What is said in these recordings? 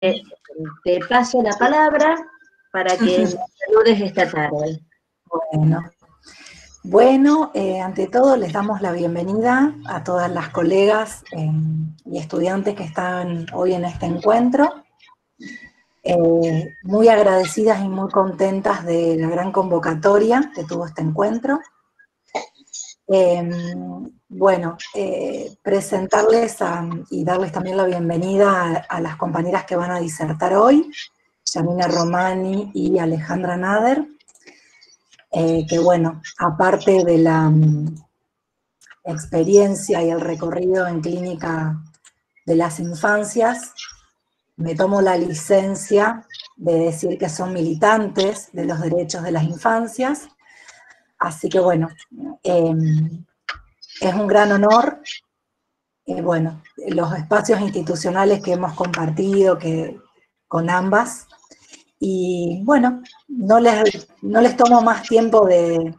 Eh, Te paso la palabra para que me saludes esta tarde. Bueno, ante todo les damos la bienvenida a todas las colegas y estudiantes que están hoy en este encuentro. Muy agradecidas y muy contentas de la gran convocatoria que tuvo este encuentro. Presentarles y darles también la bienvenida a las compañeras que van a disertar hoy, Janina Romani y Alejandra Nader, que bueno, aparte de la experiencia y el recorrido en clínica de las infancias, me tomo la licencia de decir que son militantes de los derechos de las infancias, así que bueno, es un gran honor. Los espacios institucionales que hemos compartido con ambas, y bueno, no les tomo más tiempo de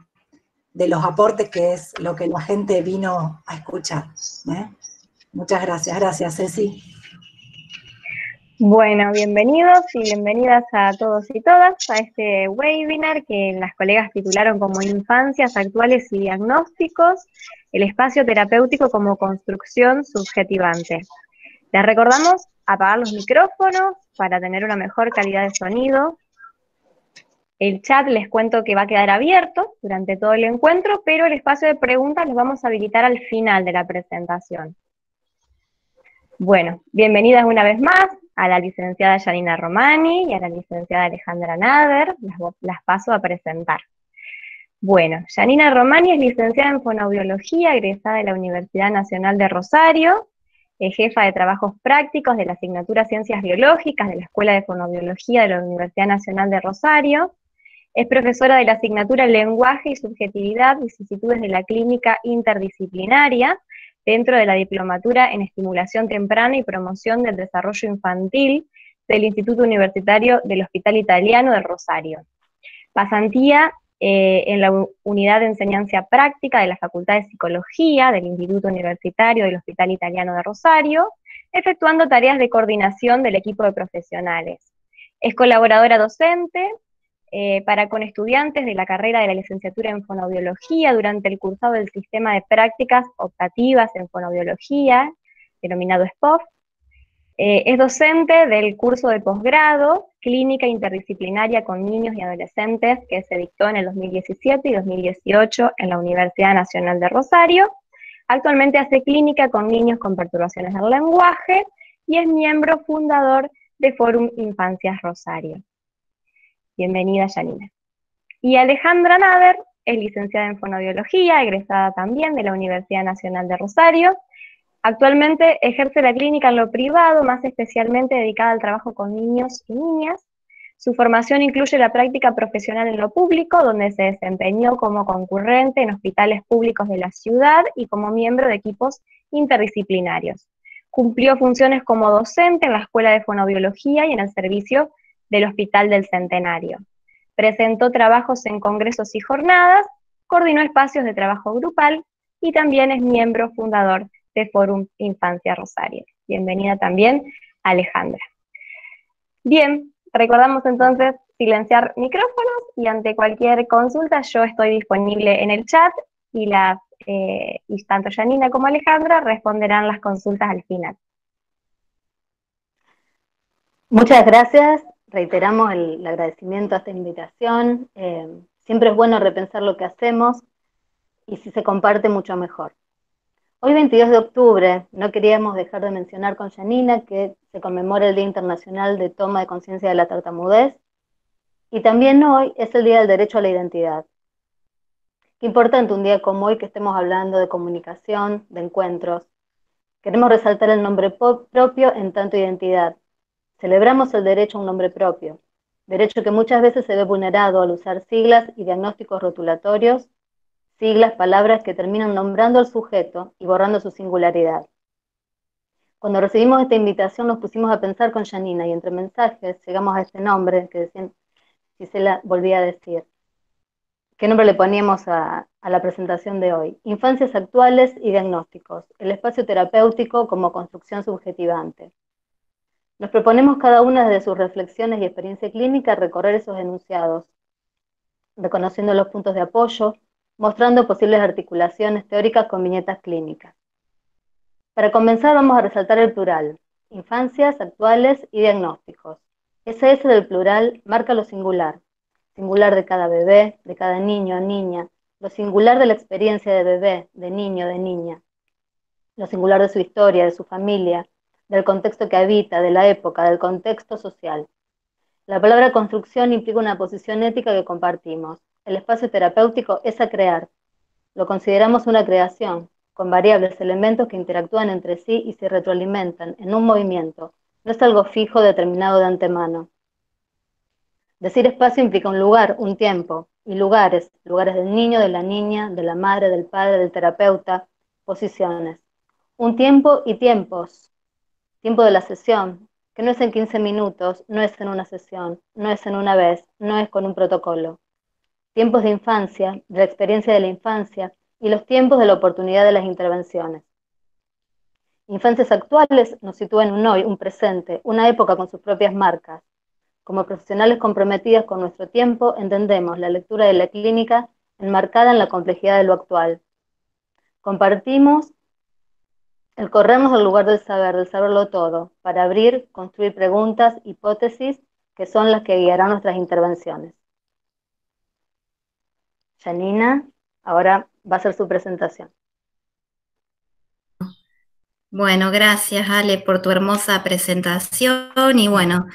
los aportes, que es lo que la gente vino a escuchar. Muchas gracias. Gracias, Ceci. Bueno, bienvenidos y bienvenidas a todos y todas a este webinar que las colegas titularon como Infancias Actuales y Diagnósticos, el espacio terapéutico como construcción subjetivante. Les recordamos apagar los micrófonos para tener una mejor calidad de sonido. El chat les cuento que va a quedar abierto durante todo el encuentro, pero el espacio de preguntas los vamos a habilitar al final de la presentación. Bueno, bienvenidas una vez más a la licenciada Janina Romani y a la licenciada Alejandra Nader. Las paso a presentar. Bueno, Janina Romani es licenciada en fonoaudiología, egresada de la Universidad Nacional de Rosario, es jefa de trabajos prácticos de la asignatura Ciencias Biológicas de la Escuela de Fonoaudiología de la Universidad Nacional de Rosario, es profesora de la asignatura Lenguaje y Subjetividad, vicisitudes de la clínica interdisciplinaria, dentro de la diplomatura en estimulación temprana y promoción del desarrollo infantil del Instituto Universitario del Hospital Italiano de Rosario. Pasantía en la Unidad de Enseñanza Práctica de la Facultad de Psicología del Instituto Universitario del Hospital Italiano de Rosario, efectuando tareas de coordinación del equipo de profesionales. Es colaboradora docente para con estudiantes de la carrera de la licenciatura en fonoaudiología durante el cursado del sistema de prácticas optativas en fonoaudiología, denominado SPOF. Es docente del curso de posgrado, Clínica Interdisciplinaria con Niños y Adolescentes, que se dictó en el 2017 y 2018 en la Universidad Nacional de Rosario. Actualmente hace clínica con niños con perturbaciones del lenguaje y es miembro fundador de Fórum Infancias Rosario. Bienvenida, Janina. Y Alejandra Nader es licenciada en fonoaudiología, egresada también de la Universidad Nacional de Rosario. Actualmente ejerce la clínica en lo privado, más especialmente dedicada al trabajo con niños y niñas. Su formación incluye la práctica profesional en lo público, donde se desempeñó como concurrente en hospitales públicos de la ciudad y como miembro de equipos interdisciplinarios. Cumplió funciones como docente en la Escuela de Fonoaudiología y en el servicio del Hospital del Centenario. Presentó trabajos en congresos y jornadas, coordinó espacios de trabajo grupal y también es miembro fundador de Fórum Infancia Rosario. Bienvenida también, Alejandra. Bien, recordamos entonces silenciar micrófonos y ante cualquier consulta yo estoy disponible en el chat y tanto Janina como Alejandra responderán las consultas al final. Muchas gracias, reiteramos el agradecimiento a esta invitación. Siempre es bueno repensar lo que hacemos y si se comparte mucho mejor. Hoy 22 de octubre no queríamos dejar de mencionar con Janina que se conmemora el Día Internacional de Toma de Conciencia de la Tartamudez y también hoy es el Día del Derecho a la Identidad. Qué importante un día como hoy que estemos hablando de comunicación, de encuentros. Queremos resaltar el nombre propio en tanto identidad. Celebramos el derecho a un nombre propio, derecho que muchas veces se ve vulnerado al usar siglas y diagnósticos rotulatorios, siglas, palabras que terminan nombrando al sujeto y borrando su singularidad. Cuando recibimos esta invitación nos pusimos a pensar con Janina y entre mensajes llegamos a este nombre que decían, Gisela volvía a decir. ¿Qué nombre le poníamos a la presentación de hoy? Infancias actuales y diagnósticos, el espacio terapéutico como construcción subjetivante. Nos proponemos cada una desde sus reflexiones y experiencia clínica recorrer esos enunciados, reconociendo los puntos de apoyo, mostrando posibles articulaciones teóricas con viñetas clínicas. Para comenzar vamos a resaltar el plural, infancias, actuales y diagnósticos. Ese S del plural marca lo singular de cada bebé, de cada niño o niña, lo singular de la experiencia de bebé, de niño, de niña, lo singular de su historia, de su familia, del contexto que habita, de la época, del contexto social. La palabra construcción implica una posición ética que compartimos. El espacio terapéutico es a crear. Lo consideramos una creación, con variables, elementos que interactúan entre sí y se retroalimentan en un movimiento. No es algo fijo determinado de antemano. Decir espacio implica un lugar, un tiempo, y lugares del niño, de la niña, de la madre, del padre, del terapeuta, posiciones. Un tiempo y tiempos. Tiempo de la sesión, que no es en 15 minutos, no es en una sesión, no es en una vez, no es con un protocolo. Tiempos de infancia, de la experiencia de la infancia, y los tiempos de la oportunidad de las intervenciones. Infancias actuales nos sitúan en un hoy, un presente, una época con sus propias marcas. Como profesionales comprometidas con nuestro tiempo, entendemos la lectura de la clínica enmarcada en la complejidad de lo actual. Compartimos el corrernos del lugar del saberlo todo, para abrir, construir preguntas, hipótesis, que son las que guiarán nuestras intervenciones. Janina, ahora va a hacer su presentación. Bueno, gracias Ale por tu hermosa presentación y bueno,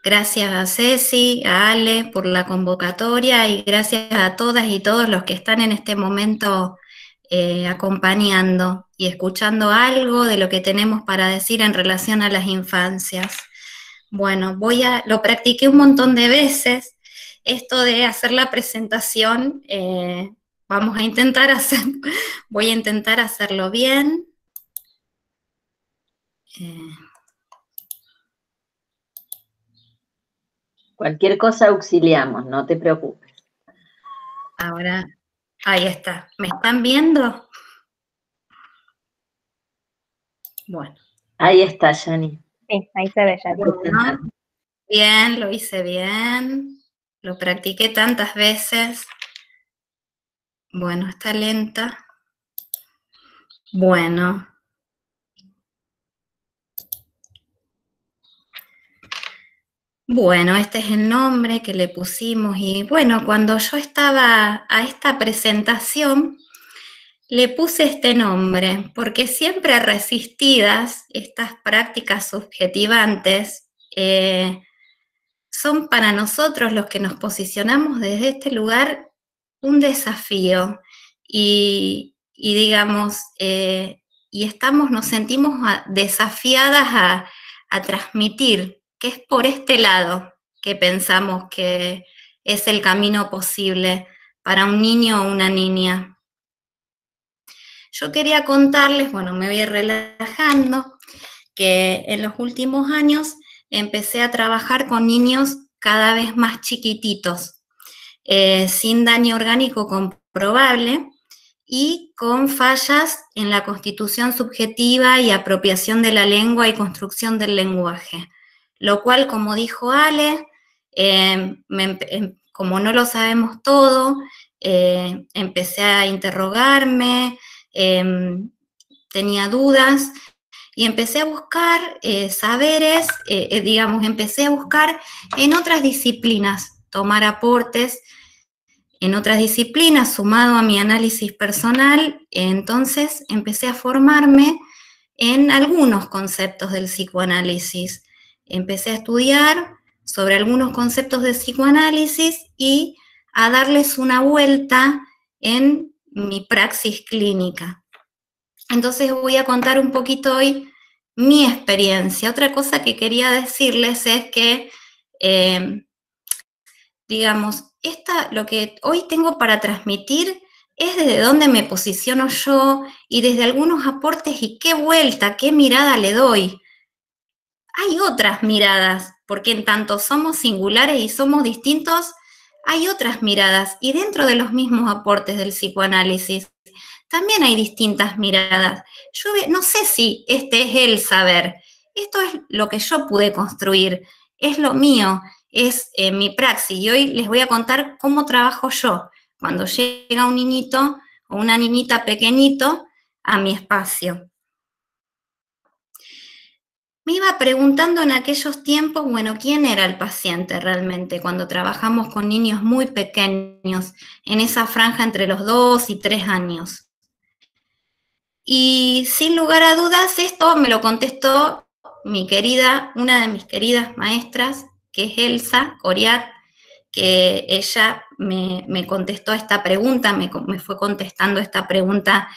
gracias a Ceci, a Ale por la convocatoria y gracias a todas y todos los que están en este momento acompañando y escuchando algo de lo que tenemos para decir en relación a las infancias. Bueno, lo practiqué un montón de veces, esto de hacer la presentación, voy a intentar hacerlo bien. Cualquier cosa auxiliamos, no te preocupes. Ahora, ahí está. ¿Me están viendo? Bueno. Ahí está, Yani. Sí, ahí se ve ya. Bueno, bien, lo hice bien. Lo practiqué tantas veces. Bueno, está lenta. Bueno. Bueno, este es el nombre que le pusimos y bueno, cuando yo estaba a esta presentación, le puse este nombre porque siempre resistidas estas prácticas subjetivantes son para nosotros los que nos posicionamos desde este lugar un desafío y digamos, nos sentimos desafiadas a transmitir que es por este lado que pensamos que es el camino posible para un niño o una niña. Yo quería contarles, bueno, me voy relajando, que en los últimos años empecé a trabajar con niños cada vez más chiquititos, sin daño orgánico comprobable y con fallas en la constitución subjetiva y apropiación de la lengua y construcción del lenguaje. Lo cual, como dijo Ale, como no lo sabemos todo, empecé a interrogarme, tenía dudas y empecé a buscar saberes, empecé a buscar en otras disciplinas, tomar aportes en otras disciplinas sumado a mi análisis personal. Entonces empecé a formarme en algunos conceptos del psicoanálisis. Empecé a estudiar sobre algunos conceptos de psicoanálisis y a darles una vuelta en mi praxis clínica. Entonces voy a contar un poquito hoy mi experiencia. Otra cosa que quería decirles es que, lo que hoy tengo para transmitir es desde dónde me posiciono yo y desde algunos aportes y qué vuelta, qué mirada le doy. Hay otras miradas, porque en tanto somos singulares y somos distintos, hay otras miradas, y dentro de los mismos aportes del psicoanálisis también hay distintas miradas. Yo no sé si este es el saber, esto es lo que yo pude construir, es lo mío, es mi praxis. Y hoy les voy a contar cómo trabajo yo cuando llega un niñito o una niñita pequeñito a mi espacio. Me iba preguntando en aquellos tiempos, bueno, ¿quién era el paciente realmente cuando trabajamos con niños muy pequeños, en esa franja entre los 2 y 3 años? Y sin lugar a dudas, esto me lo contestó una de mis queridas maestras, que es Elsa Coriat, que ella me contestó esta pregunta, me fue contestando esta pregunta,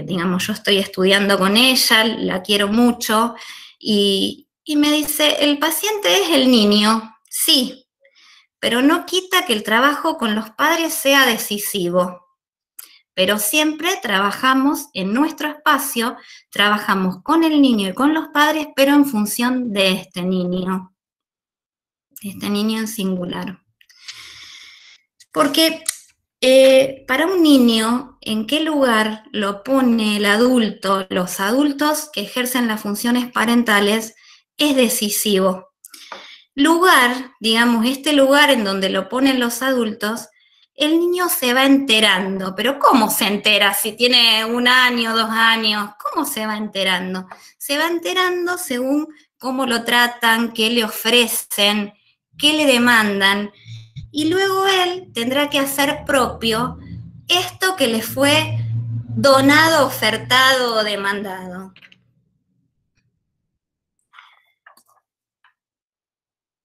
digamos, yo estoy estudiando con ella, la quiero mucho, y me dice, el paciente es el niño, sí, pero no quita que el trabajo con los padres sea decisivo. Pero siempre trabajamos en nuestro espacio, trabajamos con el niño y con los padres, pero en función de este niño en singular. Porque para un niño, ¿en qué lugar lo pone el adulto, los adultos que ejercen las funciones parentales, es decisivo? Lugar, digamos, este lugar en donde lo ponen los adultos, el niño se va enterando. ¿Pero cómo se entera? Si tiene 1 año, 2 años, ¿cómo se va enterando? Se va enterando según cómo lo tratan, qué le ofrecen, qué le demandan. Y luego él tendrá que hacer propio esto que le fue donado, ofertado o demandado.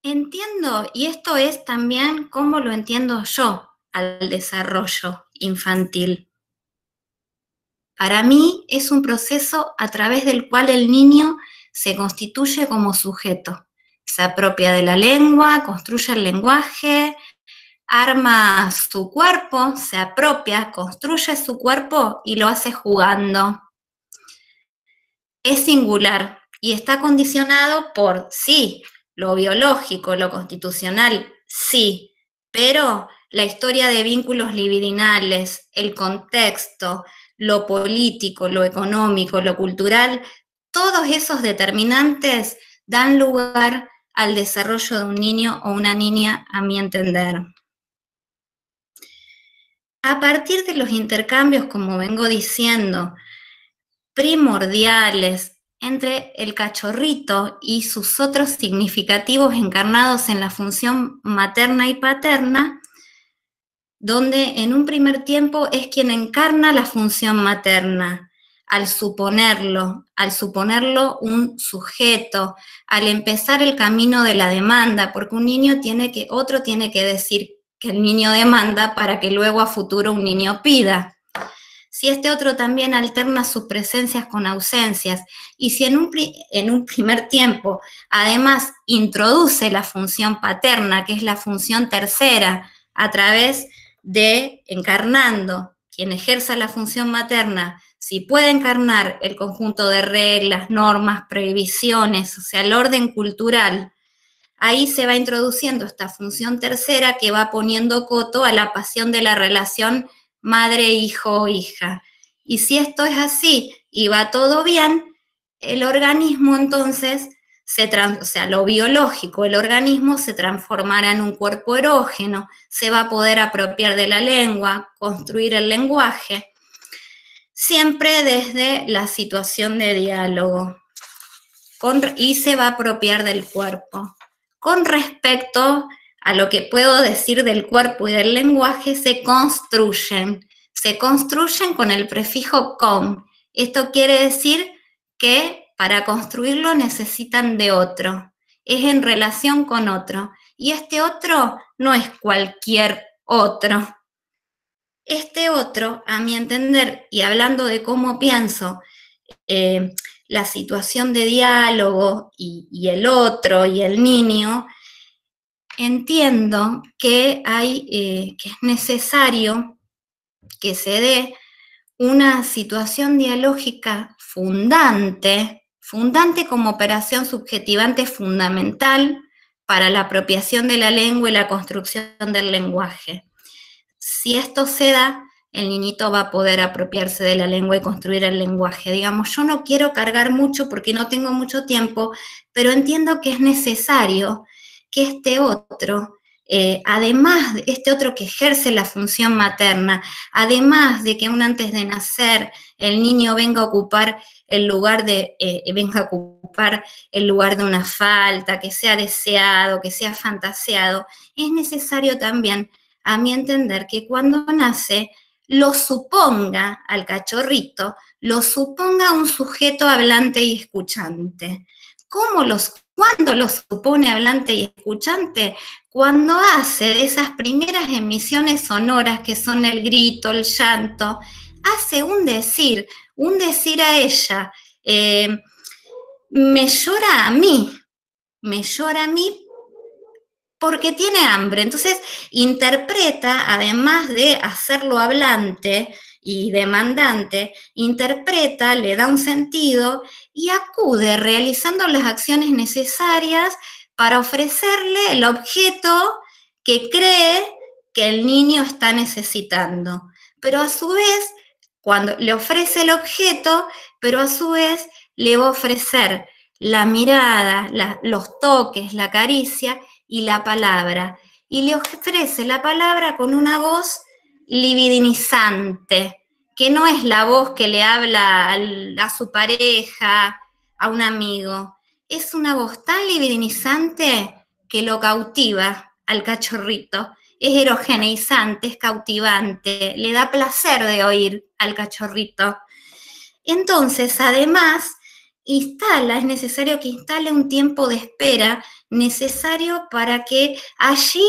Entiendo, y esto es también cómo lo entiendo yo al desarrollo infantil. Para mí es un proceso a través del cual el niño se constituye como sujeto. Se apropia de la lengua, construye el lenguaje, arma su cuerpo, se apropia, construye su cuerpo y lo hace jugando. Es singular y está condicionado por, sí, lo biológico, lo constitucional, sí, pero la historia de vínculos libidinales, el contexto, lo político, lo económico, lo cultural, todos esos determinantes dan lugar al desarrollo de un niño o una niña, a mi entender. A partir de los intercambios, como vengo diciendo, primordiales entre el cachorrito y sus otros significativos encarnados en la función materna y paterna, donde en un primer tiempo es quien encarna la función materna, al suponerlo un sujeto, al empezar el camino de la demanda, porque otro tiene que decir que el niño demanda para que luego a futuro un niño pida. Si este otro también alterna sus presencias con ausencias, y si en un primer tiempo además introduce la función paterna, que es la función tercera, a través de encarnando quien ejerza la función materna, si puede encarnar el conjunto de reglas, normas, prohibiciones, o sea, el orden cultural, ahí se va introduciendo esta función tercera que va poniendo coto a la pasión de la relación madre, hijo o hija. Y si esto es así y va todo bien, el organismo entonces, lo biológico, el organismo se transformará en un cuerpo erógeno, se va a poder apropiar de la lengua, construir el lenguaje, siempre desde la situación de diálogo, y se va a apropiar del cuerpo. Con respecto a lo que puedo decir del cuerpo y del lenguaje, se construyen con el prefijo con. Esto quiere decir que para construirlo necesitan de otro, es en relación con otro, y este otro no es cualquier otro. Este otro, a mi entender, y hablando de cómo pienso, la situación de diálogo y el otro y el niño, entiendo que que es necesario que se dé una situación dialógica fundante como operación subjetivante fundamental para la apropiación de la lengua y la construcción del lenguaje. Si esto se da, el niñito va a poder apropiarse de la lengua y construir el lenguaje. Digamos, yo no quiero cargar mucho porque no tengo mucho tiempo, pero entiendo que es necesario que este otro, además de este otro que ejerce la función materna, además de que aún antes de nacer el niño venga a ocupar el lugar de una falta, que sea deseado, que sea fantaseado, es necesario también, a mi entender, que cuando nace lo suponga al cachorrito, lo suponga un sujeto hablante y escuchante. ¿Cuándo lo supone hablante y escuchante? Cuando hace de esas primeras emisiones sonoras que son el grito, el llanto, hace un decir a ella, me llora a mí porque tiene hambre. Entonces interpreta, además de hacerlo hablante y demandante, interpreta, le da un sentido y acude realizando las acciones necesarias para ofrecerle el objeto que cree que el niño está necesitando. Pero a su vez, cuando le ofrece el objeto, pero a su vez le va a ofrecer la mirada, los toques, la caricia y la palabra. Y le ofrece la palabra con una voz libidinizante, que no es la voz que le habla a su pareja, a un amigo. Es una voz tan libidinizante que lo cautiva al cachorrito. Es erogeneizante, es cautivante, le da placer de oír al cachorrito. Entonces, además, es necesario que instale un tiempo de espera necesario para que allí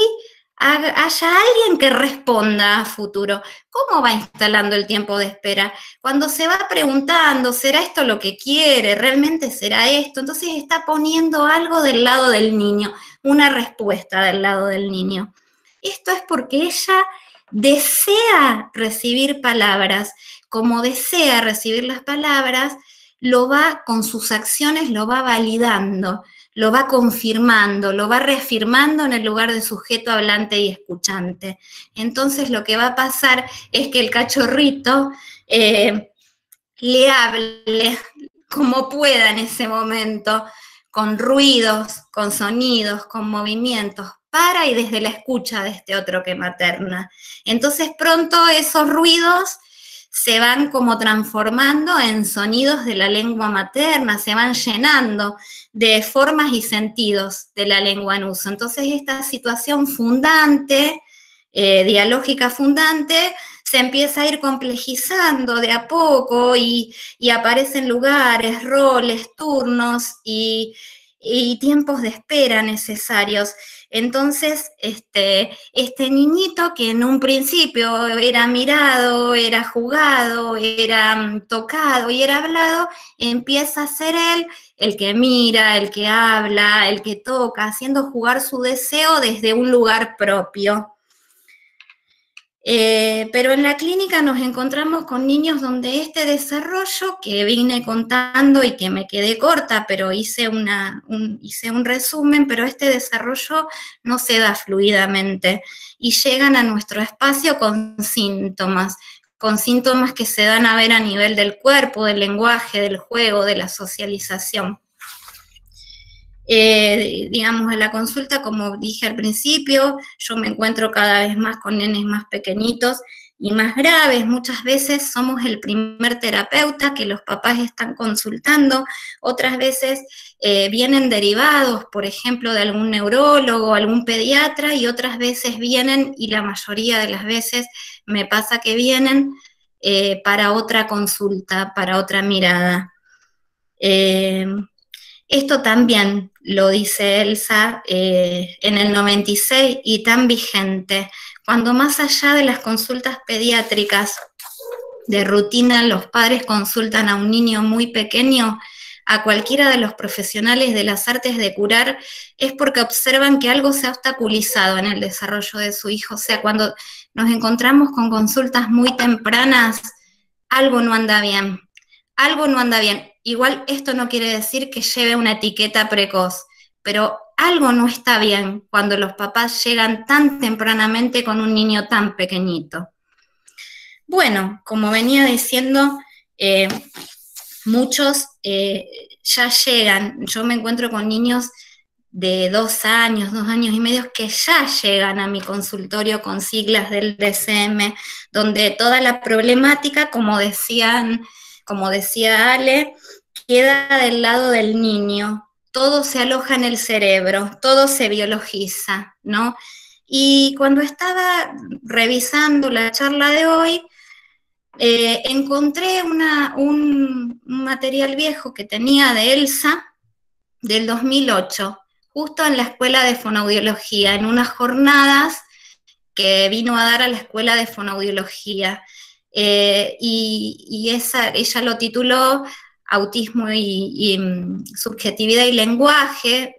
haya alguien que responda a futuro. ¿Cómo va instalando el tiempo de espera? Cuando se va preguntando, ¿será esto lo que quiere? ¿Realmente será esto? Entonces está poniendo algo del lado del niño, una respuesta del lado del niño. Esto es porque ella desea recibir palabras. Como desea recibir las palabras, con sus acciones lo va validando, lo va confirmando, lo va reafirmando en el lugar de sujeto hablante y escuchante. Entonces lo que va a pasar es que el cachorrito le hable como pueda en ese momento, con ruidos, con sonidos, con movimientos, para y desde la escucha de este otro que materna. Entonces pronto esos ruidos se van como transformando en sonidos de la lengua materna, se van llenando de formas y sentidos de la lengua en uso. Entonces esta situación fundante, dialógica fundante, se empieza a ir complejizando de a poco y aparecen lugares, roles, turnos y tiempos de espera necesarios. Entonces, este niñito que en un principio era mirado, era jugado, era tocado y era hablado, empieza a ser él el que mira, el que habla, el que toca, haciendo jugar su deseo desde un lugar propio. Pero en la clínica nos encontramos con niños donde este desarrollo que vine contando y que me quedé corta, pero hice un resumen, pero este desarrollo no se da fluidamente y llegan a nuestro espacio con síntomas que se dan a ver a nivel del cuerpo, del lenguaje, del juego, de la socialización. Digamos, en la consulta, como dije al principio, yo me encuentro cada vez más con nenes más pequeñitos y más graves. Muchas veces somos el primer terapeuta que los papás están consultando, otras veces vienen derivados, por ejemplo, de algún neurólogo, algún pediatra, y otras veces vienen, y la mayoría de las veces me pasa que vienen para otra consulta, para otra mirada. Esto también lo dice Elsa en el 96 y tan vigente. Cuando más allá de las consultas pediátricas de rutina, los padres consultan a un niño muy pequeño, a cualquiera de los profesionales de las artes de curar, es porque observan que algo se ha obstaculizado en el desarrollo de su hijo. O sea, cuando nos encontramos con consultas muy tempranas, algo no anda bien. Algo no anda bien. Igual esto no quiere decir que lleve una etiqueta precoz, pero algo no está bien cuando los papás llegan tan tempranamente con un niño tan pequeñito. Bueno, como venía diciendo, muchos ya llegan, yo me encuentro con niños de 2 años, 2 años y medio, que ya llegan a mi consultorio con siglas del DSM, donde toda la problemática, como decía Ale, queda del lado del niño, todo se aloja en el cerebro, todo se biologiza, ¿no? Y cuando estaba revisando la charla de hoy, encontré un material viejo que tenía de Elsa, del 2008, justo en la Escuela de Fonoaudiología, en unas jornadas que vino a dar a la Escuela de Fonoaudiología. Y ella lo tituló Autismo y Subjetividad y Lenguaje,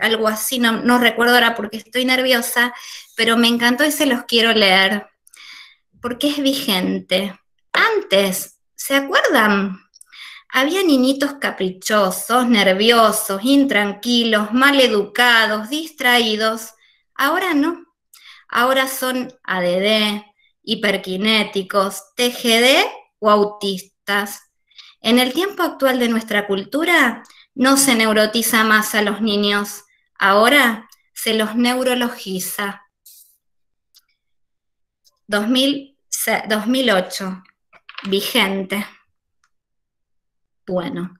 algo así, no recuerdo ahora porque estoy nerviosa, pero me encantó y se los quiero leer, porque es vigente. Antes, ¿se acuerdan? Había niñitos caprichosos, nerviosos, intranquilos, maleducados, distraídos. Ahora no. Ahora son ADD, hiperkinéticos, TGD o autistas. En el tiempo actual de nuestra cultura, no se neurotiza más a los niños. Ahora se los neurologiza. 2008, vigente. Bueno,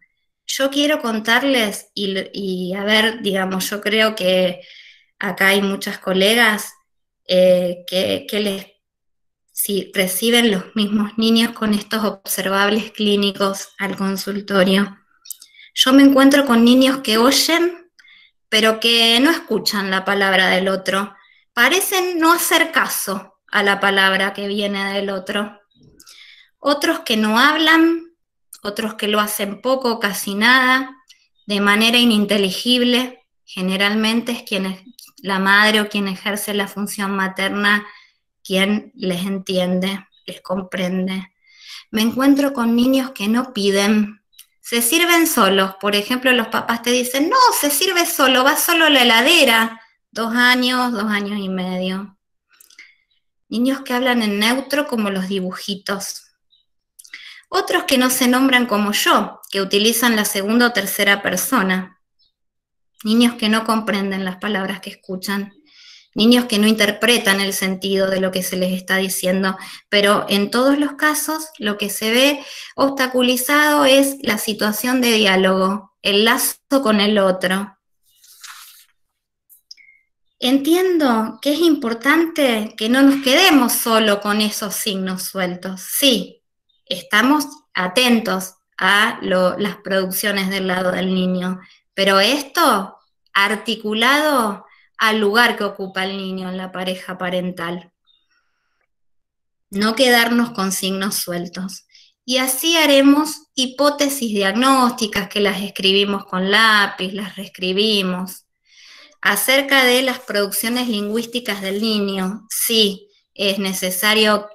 yo quiero contarles, y a ver, digamos, yo creo que acá hay muchas colegas si reciben los mismos niños con estos observables clínicos al consultorio. Yo me encuentro con niños que oyen, pero que no escuchan la palabra del otro. Parecen no hacer caso a la palabra que viene del otro. Otros que no hablan, otros que lo hacen poco o casi nada, de manera ininteligible. Generalmente es la madre o quien ejerce la función materna quien les entiende, les comprende. Me encuentro con niños que no piden, se sirven solos. Por ejemplo, los papás te dicen, no, se sirve solo, va solo a la heladera. 2 años, 2 años y medio. Niños que hablan en neutro como los dibujitos. Otros que no se nombran como yo, que utilizan la segunda o tercera persona. Niños que no comprenden las palabras que escuchan. Niños que no interpretan el sentido de lo que se les está diciendo, pero en todos los casos lo que se ve obstaculizado es la situación de diálogo, el lazo con el otro. Entiendo que es importante que no nos quedemos solo con esos signos sueltos. Sí, estamos atentos a las producciones del lado del niño, pero esto articulado al lugar que ocupa el niño en la pareja parental. No quedarnos con signos sueltos. Y así haremos hipótesis diagnósticas que las escribimos con lápiz, las reescribimos. Acerca de las producciones lingüísticas del niño, sí, es necesario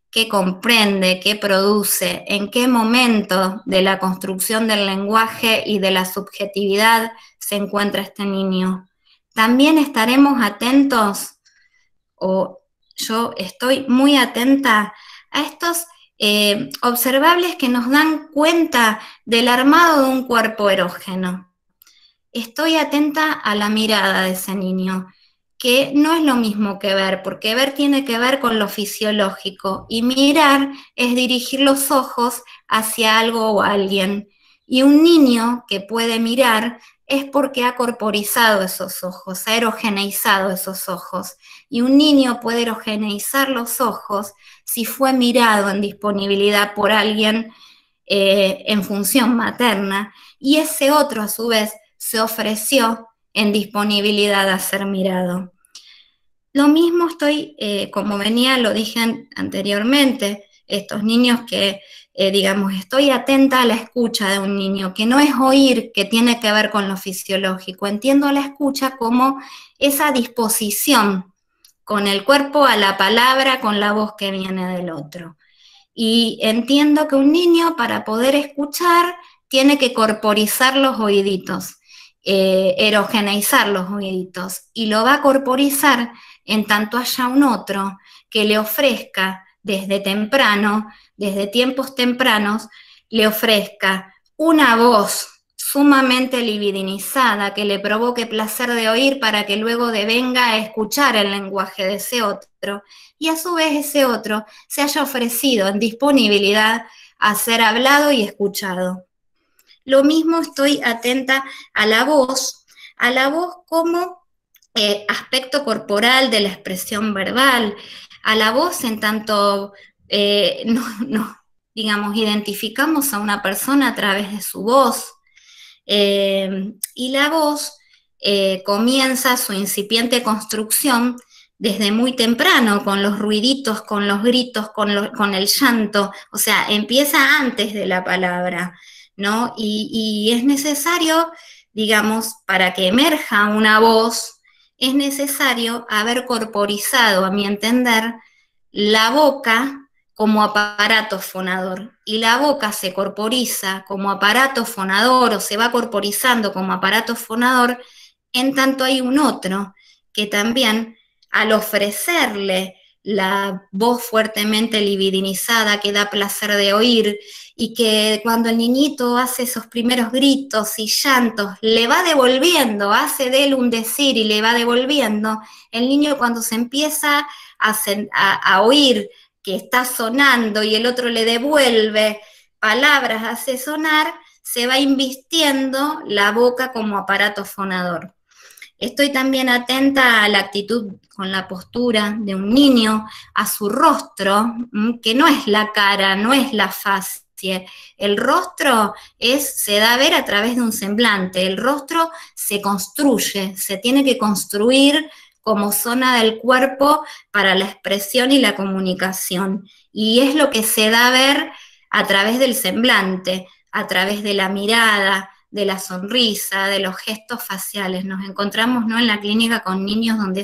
que comprende, que produce, en qué momento de la construcción del lenguaje y de la subjetividad se encuentra este niño. También estaremos atentos, o yo estoy muy atenta a estos observables que nos dan cuenta del armado de un cuerpo erógeno. Estoy atenta a la mirada de ese niño, que no es lo mismo que ver, porque ver tiene que ver con lo fisiológico, y mirar es dirigir los ojos hacia algo o alguien. Y un niño que puede mirar es porque ha corporizado esos ojos, ha erogeneizado esos ojos. Y un niño puede erogeneizar los ojos si fue mirado en disponibilidad por alguien en función materna, y ese otro a su vez se ofreció en disponibilidad a ser mirado. Lo mismo como lo dije anteriormente, estos niños que, digamos, estoy atenta a la escucha de un niño, que no es oír, que tiene que ver con lo fisiológico. Entiendo la escucha como esa disposición con el cuerpo a la palabra, con la voz que viene del otro. Y entiendo que un niño, para poder escuchar, tiene que corporizar los oíditos, erogeneizar los oíditos, y lo va a corporizar en tanto haya un otro que le ofrezca desde temprano, desde tiempos tempranos, le ofrezca una voz sumamente libidinizada, que le provoque placer de oír para que luego devenga a escuchar el lenguaje de ese otro, y a su vez ese otro se haya ofrecido en disponibilidad a ser hablado y escuchado. Lo mismo estoy atenta a la voz como aspecto corporal de la expresión verbal, a la voz en tanto digamos, identificamos a una persona a través de su voz, y la voz comienza su incipiente construcción desde muy temprano, con los ruiditos, con los gritos, con el llanto, o sea, empieza antes de la palabra, ¿no? Y es necesario, digamos, para que emerja una voz, es necesario haber corporizado, a mi entender, la boca como aparato fonador, y la boca se corporiza como aparato fonador, o se va corporizando como aparato fonador, en tanto hay un otro que también, al ofrecerle la voz fuertemente libidinizada que da placer de oír, y que cuando el niñito hace esos primeros gritos y llantos, le va devolviendo, hace de él un decir y le va devolviendo, el niño cuando se empieza a oír que está sonando y el otro le devuelve palabras, hace sonar, se va invistiendo la boca como aparato fonador. Estoy también atenta a la actitud con la postura de un niño, a su rostro, que no es la cara, no es la faz. El rostro se da a ver a través de un semblante, el rostro se construye, se tiene que construir como zona del cuerpo para la expresión y la comunicación. Y es lo que se da a ver a través del semblante, a través de la mirada, de la sonrisa, de los gestos faciales. Nos encontramos, ¿no?, en la clínica con niños donde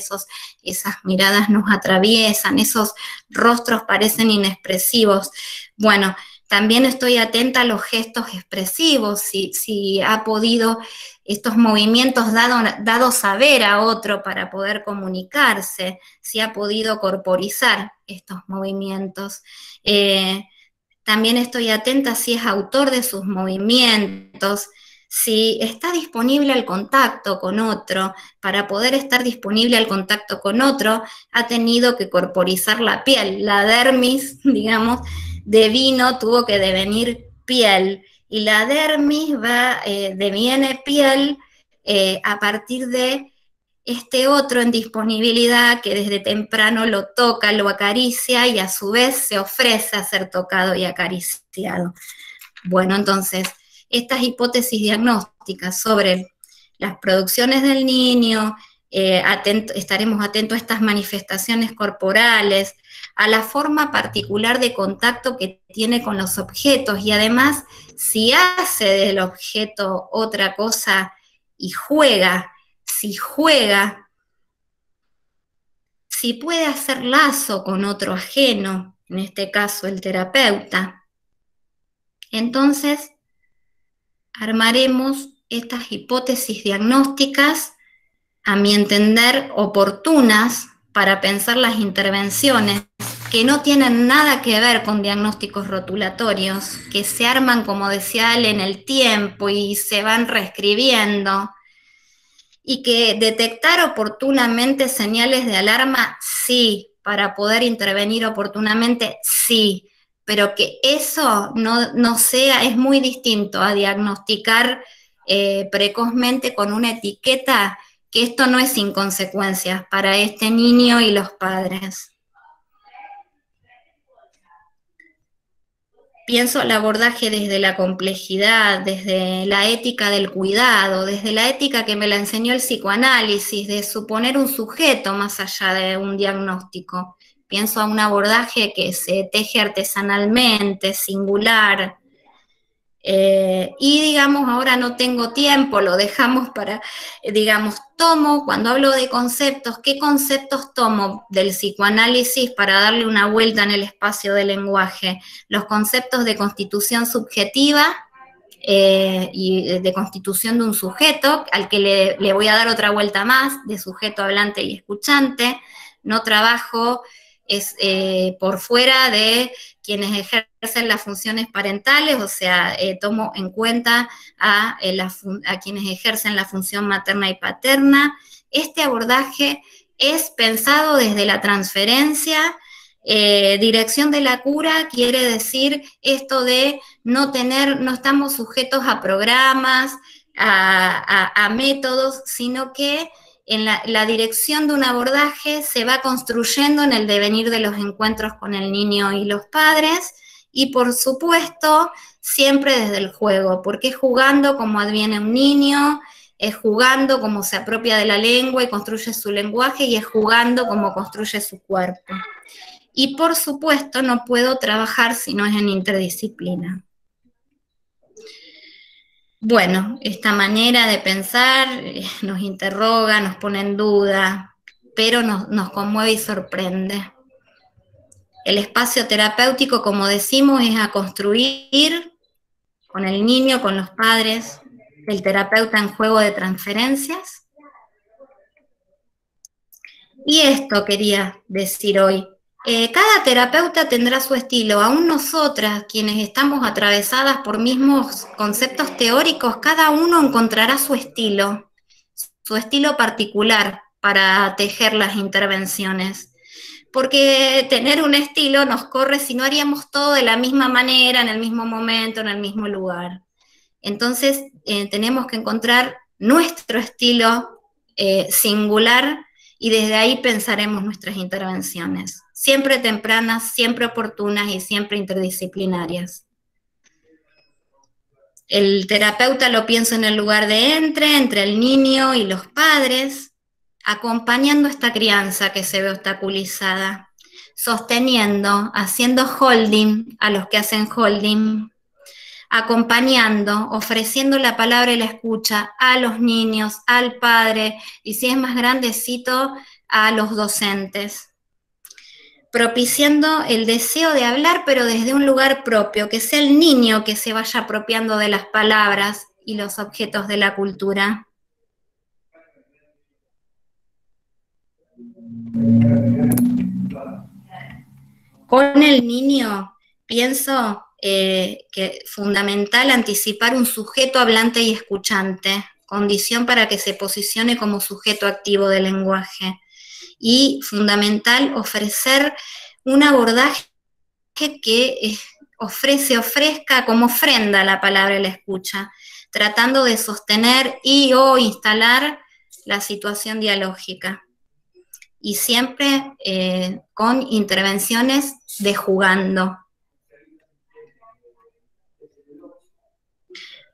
esas miradas nos atraviesan, esos rostros parecen inexpresivos. Bueno, también estoy atenta a los gestos expresivos, si ha podido estos movimientos dados a ver a otro para poder comunicarse, si ha podido corporizar estos movimientos. También estoy atenta si es autor de sus movimientos, si está disponible al contacto con otro. Para poder estar disponible al contacto con otro, ha tenido que corporizar la piel, la dermis, digamos, de vino tuvo que devenir piel, y la dermis deviene piel a partir de este otro en disponibilidad que desde temprano lo toca, lo acaricia y a su vez se ofrece a ser tocado y acariciado. Bueno, entonces, estas hipótesis diagnósticas sobre las producciones del niño, estaremos atentos a estas manifestaciones corporales, a la forma particular de contacto que tiene con los objetos, y además si hace del objeto otra cosa y juega, si puede hacer lazo con otro ajeno, en este caso el terapeuta. Entonces, armaremos estas hipótesis diagnósticas, a mi entender, oportunas para pensar las intervenciones que no tienen nada que ver con diagnósticos rotulatorios, que se arman, como decía él, en el tiempo y se van reescribiendo, y que detectar oportunamente señales de alarma, sí, para poder intervenir oportunamente, sí, pero que eso no sea, es muy distinto a diagnosticar precozmente con una etiqueta, que esto no es sin consecuencias para este niño y los padres. Pienso el abordaje desde la complejidad, desde la ética del cuidado, desde la ética que me la enseñó el psicoanálisis, de suponer un sujeto más allá de un diagnóstico. Pienso a un abordaje que se teje artesanalmente, singular. Y digamos, ahora no tengo tiempo, lo dejamos para, digamos, cuando hablo de conceptos, ¿qué conceptos tomo del psicoanálisis para darle una vuelta en el espacio del lenguaje? Los conceptos de constitución subjetiva y de constitución de un sujeto, al que le voy a dar otra vuelta más, de sujeto hablante y escuchante. No trabajo es por fuera de quienes ejercen las funciones parentales, o sea, tomo en cuenta a quienes ejercen la función materna y paterna. Este abordaje es pensado desde la transferencia. Dirección de la cura quiere decir esto de no estamos sujetos a programas, a métodos, sino que en la dirección de un abordaje se va construyendo en el devenir de los encuentros con el niño y los padres, y por supuesto, siempre desde el juego, porque es jugando como adviene un niño, es jugando como se apropia de la lengua y construye su lenguaje, y es jugando como construye su cuerpo. Y por supuesto, no puedo trabajar si no es en interdisciplina. Bueno, esta manera de pensar nos interroga, nos pone en duda, pero nos conmueve y sorprende. El espacio terapéutico, como decimos, es a construir con el niño, con los padres, el terapeuta en juego de transferencias. Y esto quería decir hoy. Cada terapeuta tendrá su estilo, aún nosotras, quienes estamos atravesadas por mismos conceptos teóricos, cada uno encontrará su estilo particular para tejer las intervenciones. Porque tener un estilo nos corre si no haríamos todo de la misma manera, en el mismo momento, en el mismo lugar. Entonces, tenemos que encontrar nuestro estilo singular, y desde ahí pensaremos nuestras intervenciones, siempre tempranas, siempre oportunas y siempre interdisciplinarias. El terapeuta lo pienso en el lugar de entre el niño y los padres, acompañando esta crianza que se ve obstaculizada, sosteniendo, haciendo holding a los que hacen holding, acompañando, ofreciendo la palabra y la escucha a los niños, al padre, y si es más grandecito, a los docentes, propiciando el deseo de hablar, pero desde un lugar propio, que sea el niño que se vaya apropiando de las palabras y los objetos de la cultura. Con el niño pienso que es fundamental anticipar un sujeto hablante y escuchante, condición para que se posicione como sujeto activo del lenguaje, y fundamental ofrecer un abordaje que ofrezca como ofrenda la palabra y la escucha, tratando de sostener o instalar la situación dialógica, y siempre con intervenciones de jugando.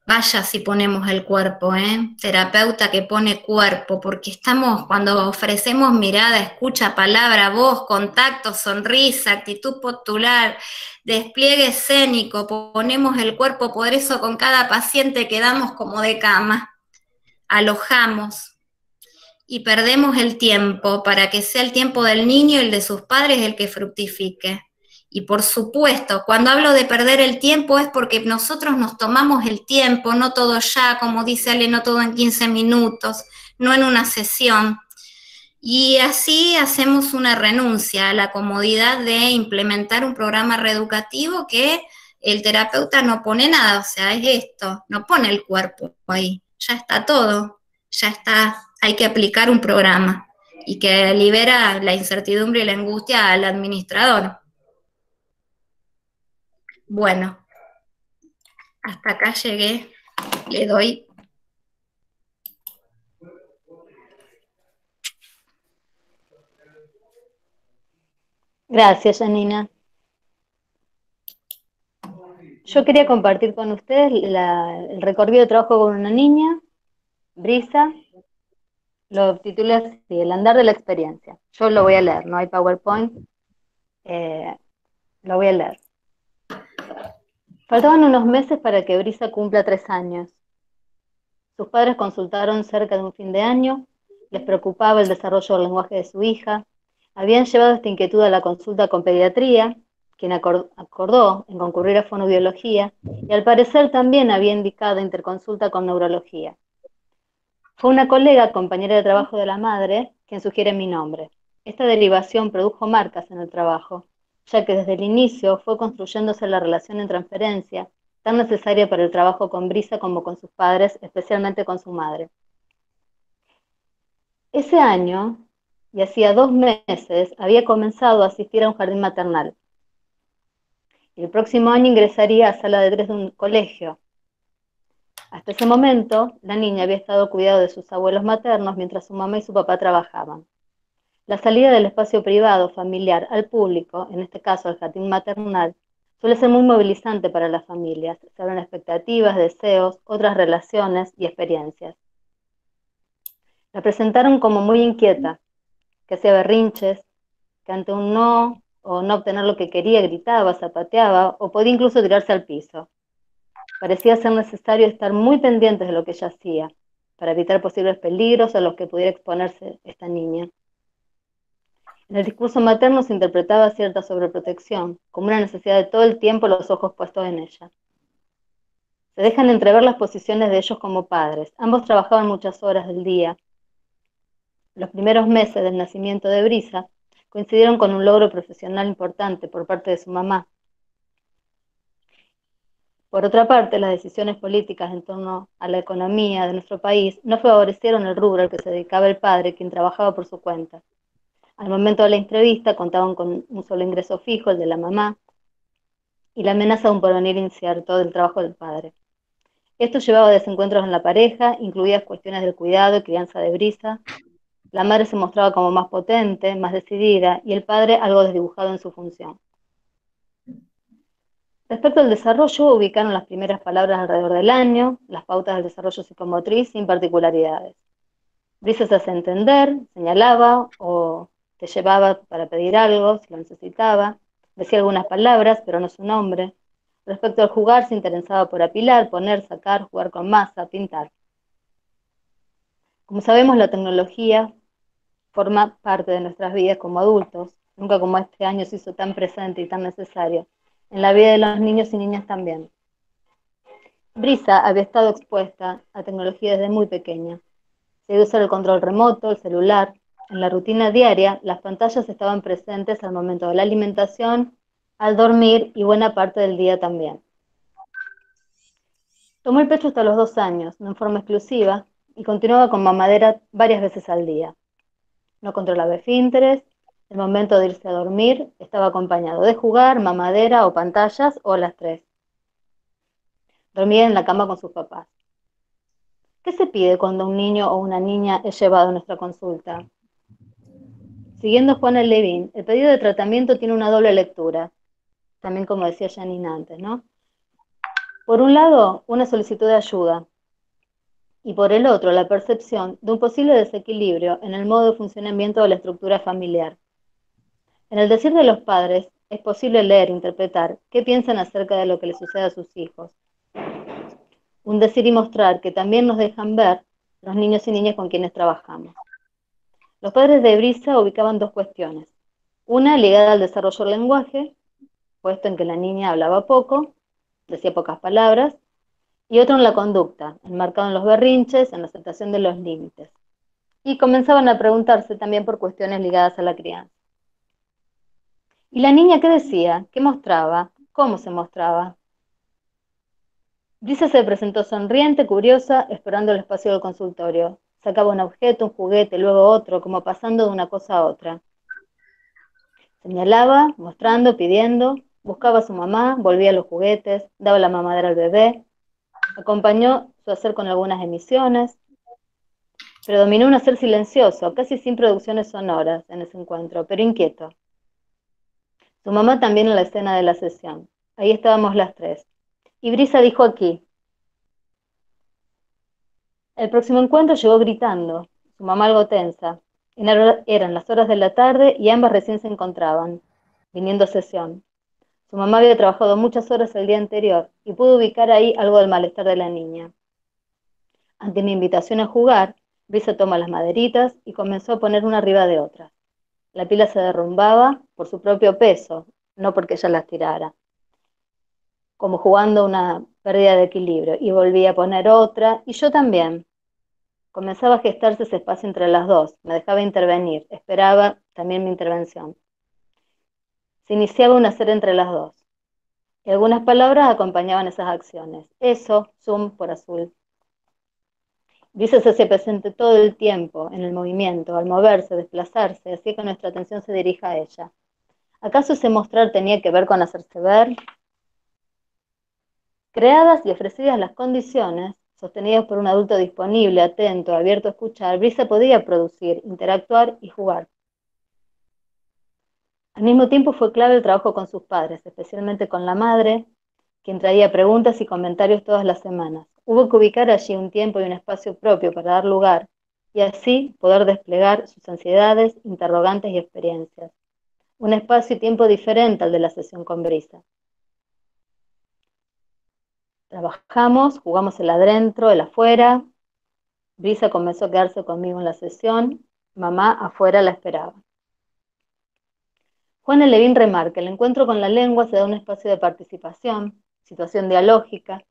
Vaya si ponemos el cuerpo, terapeuta que pone cuerpo, porque cuando ofrecemos mirada, escucha, palabra, voz, contacto, sonrisa, actitud postural, despliegue escénico, ponemos el cuerpo, por eso con cada paciente quedamos como de cama, alojamos y perdemos el tiempo para que sea el tiempo del niño y el de sus padres el que fructifique. Y por supuesto, cuando hablo de perder el tiempo es porque nosotros nos tomamos el tiempo, no todo ya, como dice Ale, no todo en 15 minutos, no en una sesión. Y así hacemos una renuncia a la comodidad de implementar un programa reeducativo que el terapeuta no pone nada, o sea, es esto, no pone el cuerpo ahí, ya está todo, ya está, hay que aplicar un programa y que libera la incertidumbre y la angustia al administrador. Bueno, hasta acá llegué, le doy. Gracias, Janina. Yo quería compartir con ustedes el recorrido de trabajo con una niña, Brisa. Lo titulé así, El andar de la experiencia. Yo lo voy a leer, no hay PowerPoint. Lo voy a leer. Faltaban unos meses para que Brisa cumpla 3 años. Sus padres consultaron cerca de un fin de año, les preocupaba el desarrollo del lenguaje de su hija, habían llevado esta inquietud a la consulta con pediatría, quien acordó en concurrir a fonoaudiología, y al parecer también había indicado interconsulta con neurología. Fue una colega, compañera de trabajo de la madre, quien sugiere mi nombre. Esta derivación produjo marcas en el trabajo, ya que desde el inicio fue construyéndose la relación en transferencia, tan necesaria para el trabajo con Brisa como con sus padres, especialmente con su madre. Ese año, y hacía 2 meses, había comenzado a asistir a un jardín maternal. El próximo año ingresaría a sala de 3 de un colegio. Hasta ese momento, la niña había estado al cuidado de sus abuelos maternos mientras su mamá y su papá trabajaban. La salida del espacio privado, familiar, al público, en este caso al jardín maternal, suele ser muy movilizante para las familias. Se abren expectativas, deseos, otras relaciones y experiencias. La presentaron como muy inquieta, que hacía berrinches, que ante un no o no obtener lo que quería gritaba, zapateaba o podía incluso tirarse al piso. Parecía ser necesario estar muy pendientes de lo que ella hacía, para evitar posibles peligros a los que pudiera exponerse esta niña. En el discurso materno se interpretaba cierta sobreprotección, como una necesidad de todo el tiempo los ojos puestos en ella. Se dejan entrever las posiciones de ellos como padres. Ambos trabajaban muchas horas del día. Los primeros meses del nacimiento de Brisa coincidieron con un logro profesional importante por parte de su mamá. Por otra parte, las decisiones políticas en torno a la economía de nuestro país no favorecieron el rubro al que se dedicaba el padre, quien trabajaba por su cuenta. Al momento de la entrevista contaban con un solo ingreso fijo, el de la mamá, y la amenaza de un porvenir incierto del trabajo del padre. Esto llevaba a desencuentros en la pareja, incluidas cuestiones del cuidado y crianza de Brisa. La madre se mostraba como más potente, más decidida, y el padre algo desdibujado en su función. Respecto al desarrollo, ubicaron las primeras palabras alrededor del año, las pautas del desarrollo psicomotriz sin particularidades. Brisa se hace entender, señalaba o te llevaba para pedir algo si lo necesitaba, decía algunas palabras, pero no su nombre. Respecto al jugar, se interesaba por apilar, poner, sacar, jugar con masa, pintar. Como sabemos, la tecnología forma parte de nuestras vidas como adultos, nunca como este año se hizo tan presente y tan necesario, en la vida de los niños y niñas también. Brisa había estado expuesta a tecnología desde muy pequeña. Se iba a usar el control remoto, el celular. En la rutina diaria, las pantallas estaban presentes al momento de la alimentación, al dormir y buena parte del día también. Tomó el pecho hasta los 2 años, no en forma exclusiva, y continuaba con mamadera varias veces al día. No controlaba esfínteres, el momento de irse a dormir estaba acompañado de jugar, mamadera o pantallas, o las 3. Dormía en la cama con sus papás. ¿Qué se pide cuando un niño o una niña es llevado a nuestra consulta? Siguiendo Juana Levin, el pedido de tratamiento tiene una doble lectura, también como decía Janine antes, ¿no? Por un lado, una solicitud de ayuda, y por el otro, la percepción de un posible desequilibrio en el modo de funcionamiento de la estructura familiar. En el decir de los padres, es posible leer e interpretar qué piensan acerca de lo que les sucede a sus hijos. Un decir y mostrar que también nos dejan ver los niños y niñas con quienes trabajamos. Los padres de Brisa ubicaban 2 cuestiones. Una ligada al desarrollo del lenguaje, puesto en que la niña hablaba poco, decía pocas palabras, y otra en la conducta, enmarcado en los berrinches, en la aceptación de los límites. Y comenzaban a preguntarse también por cuestiones ligadas a la crianza. ¿Y la niña qué decía? ¿Qué mostraba? ¿Cómo se mostraba? Brisa se presentó sonriente, curiosa, explorando el espacio del consultorio. Sacaba un objeto, un juguete, luego otro, como pasando de una cosa a otra. Señalaba, mostrando, pidiendo, buscaba a su mamá, volvía a los juguetes, daba la mamadera al bebé, acompañó su hacer con algunas emisiones. Predominó un hacer silencioso, casi sin producciones sonoras en ese encuentro, pero inquieto. Su mamá también en la escena de la sesión. Ahí estábamos las 3. Y Brisa dijo aquí. El próximo encuentro llegó gritando, su mamá algo tensa. Eran las horas de la tarde y ambas recién se encontraban, viniendo a sesión. Su mamá había trabajado muchas horas el día anterior y pudo ubicar ahí algo del malestar de la niña. Ante mi invitación a jugar, Brisa tomó las maderitas y comenzó a poner una arriba de otra. La pila se derrumbaba por su propio peso, no porque ella las tirara, como jugando una pérdida de equilibrio, y volvía a poner otra, y yo también. Comenzaba a gestarse ese espacio entre las 2, me dejaba intervenir, esperaba también mi intervención. Se iniciaba un hacer entre las dos. Y algunas palabras acompañaban esas acciones. Eso, zoom por azul. Brisa se hace presente todo el tiempo en el movimiento, al moverse, desplazarse, así que nuestra atención se dirija a ella. ¿Acaso ese mostrar tenía que ver con hacerse ver? Creadas y ofrecidas las condiciones, sostenidas por un adulto disponible, atento, abierto a escuchar, Brisa podía producir, interactuar y jugar. Al mismo tiempo fue clave el trabajo con sus padres, especialmente con la madre, quien traía preguntas y comentarios todas las semanas. Hubo que ubicar allí un tiempo y un espacio propio para dar lugar, y así poder desplegar sus ansiedades, interrogantes y experiencias. Un espacio y tiempo diferente al de la sesión con Brisa. Trabajamos, jugamos el adentro, el afuera. Brisa comenzó a quedarse conmigo en la sesión, mamá afuera la esperaba. Juana Levin remarca, el encuentro con la lengua se da un espacio de participación, situación dialógica.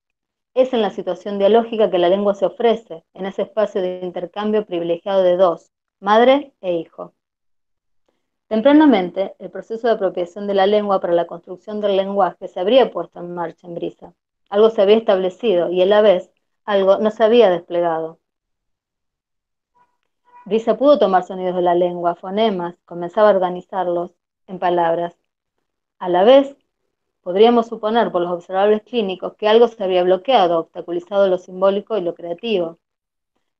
Es en la situación dialógica que la lengua se ofrece, en ese espacio de intercambio privilegiado de dos, madre e hijo. Tempranamente, el proceso de apropiación de la lengua para la construcción del lenguaje se habría puesto en marcha en Brisa. Algo se había establecido y a la vez algo no se había desplegado. Brisa pudo tomar sonidos de la lengua, fonemas, comenzaba a organizarlos en palabras. A la vez, podríamos suponer por los observables clínicos que algo se había bloqueado, obstaculizado lo simbólico y lo creativo.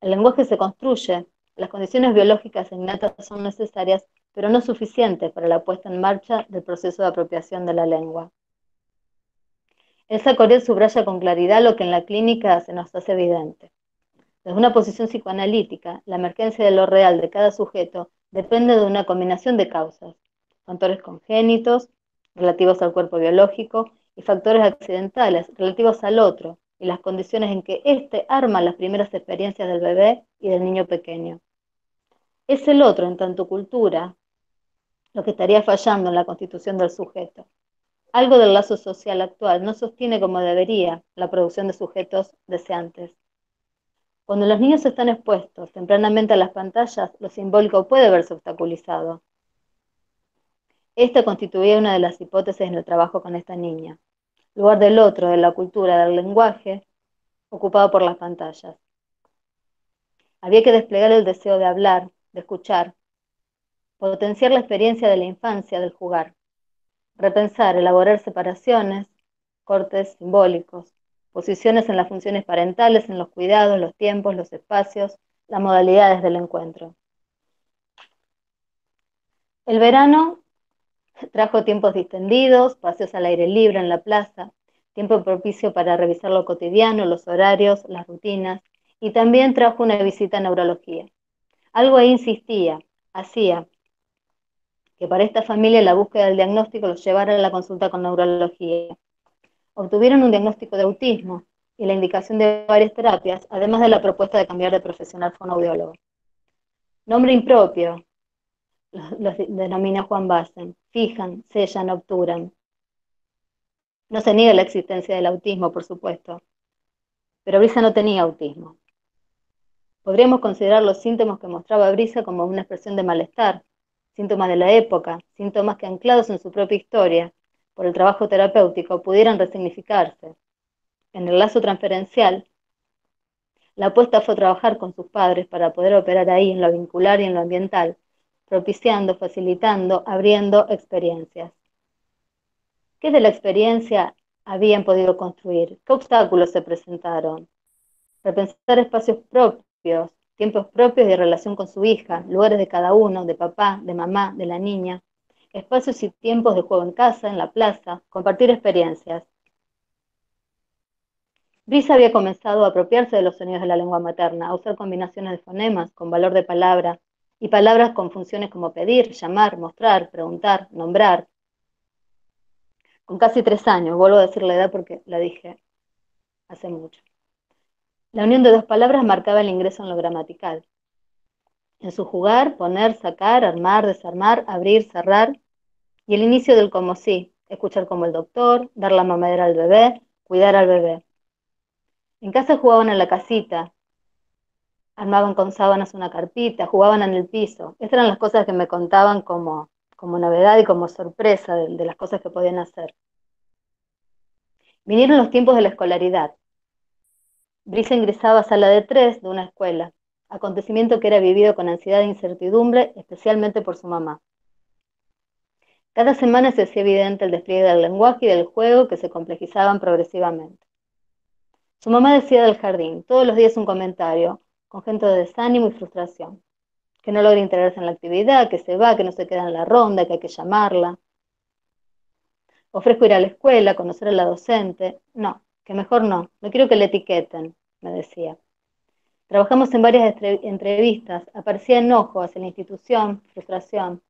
El lenguaje se construye, las condiciones biológicas innatas son necesarias, pero no suficientes para la puesta en marcha del proceso de apropiación de la lengua. Elsa Coriel subraya con claridad lo que en la clínica se nos hace evidente. Desde una posición psicoanalítica, la emergencia de lo real de cada sujeto depende de una combinación de causas, factores congénitos, relativos al cuerpo biológico, y factores accidentales, relativos al otro, y las condiciones en que éste arma las primeras experiencias del bebé y del niño pequeño. Es el otro, en tanto cultura, lo que estaría fallando en la constitución del sujeto. Algo del lazo social actual no sostiene como debería la producción de sujetos deseantes. Cuando los niños están expuestos tempranamente a las pantallas, lo simbólico puede verse obstaculizado. Esta constituía una de las hipótesis en el trabajo con esta niña. Lugar del otro, de la cultura, del lenguaje, ocupado por las pantallas. Había que desplegar el deseo de hablar, de escuchar, potenciar la experiencia de la infancia, del jugar, repensar, elaborar separaciones, cortes simbólicos, posiciones en las funciones parentales, en los cuidados, los tiempos, los espacios, las modalidades del encuentro. El verano trajo tiempos distendidos, paseos al aire libre en la plaza, tiempo propicio para revisar lo cotidiano, los horarios, las rutinas, y también trajo una visita a neurología. Algo ahí insistía, hacía que para esta familia la búsqueda del diagnóstico los llevara a la consulta con neurología. Obtuvieron un diagnóstico de autismo y la indicación de varias terapias, además de la propuesta de cambiar de profesional fonoaudiólogo. Nombre impropio, los denomina Juan Bassen, fijan, sellan, obturan. No se niega la existencia del autismo, por supuesto, pero Brisa no tenía autismo. Podríamos considerar los síntomas que mostraba Brisa como una expresión de malestar, síntomas de la época, síntomas que anclados en su propia historia, por el trabajo terapéutico, pudieran resignificarse. En el lazo transferencial, la apuesta fue trabajar con sus padres para poder operar ahí en lo vincular y en lo ambiental, propiciando, facilitando, abriendo experiencias. ¿Qué de la experiencia habían podido construir? ¿Qué obstáculos se presentaron? Repensar espacios propios, tiempos propios de relación con su hija, lugares de cada uno, de papá, de mamá, de la niña, espacios y tiempos de juego en casa, en la plaza, compartir experiencias. Brisa había comenzado a apropiarse de los sonidos de la lengua materna, a usar combinaciones de fonemas con valor de palabra y palabras con funciones como pedir, llamar, mostrar, preguntar, nombrar. Con casi 3 años, vuelvo a decir la edad porque la dije hace mucho. La unión de dos palabras marcaba el ingreso en lo gramatical. En su jugar, poner, sacar, armar, desarmar, abrir, cerrar, y el inicio del como sí, escuchar como el doctor, dar la mamadera al bebé, cuidar al bebé. En casa jugaban en la casita, armaban con sábanas una carpita, jugaban en el piso. Estas eran las cosas que me contaban como novedad y como sorpresa de las cosas que podían hacer. Vinieron los tiempos de la escolaridad. Brisa ingresaba a sala de 3 de una escuela, acontecimiento que era vivido con ansiedad e incertidumbre, especialmente por su mamá. Cada semana se hacía evidente el despliegue del lenguaje y del juego que se complejizaban progresivamente. Su mamá decía del jardín, todos los días un comentario, con gente de desánimo y frustración, que no logra integrarse en la actividad, que se va, que no se queda en la ronda, que hay que llamarla. Ofrezco ir a la escuela, conocer a la docente. No, que mejor no quiero que le etiqueten, me decía. Trabajamos en varias entrevistas, aparecía enojo hacia la institución, frustración.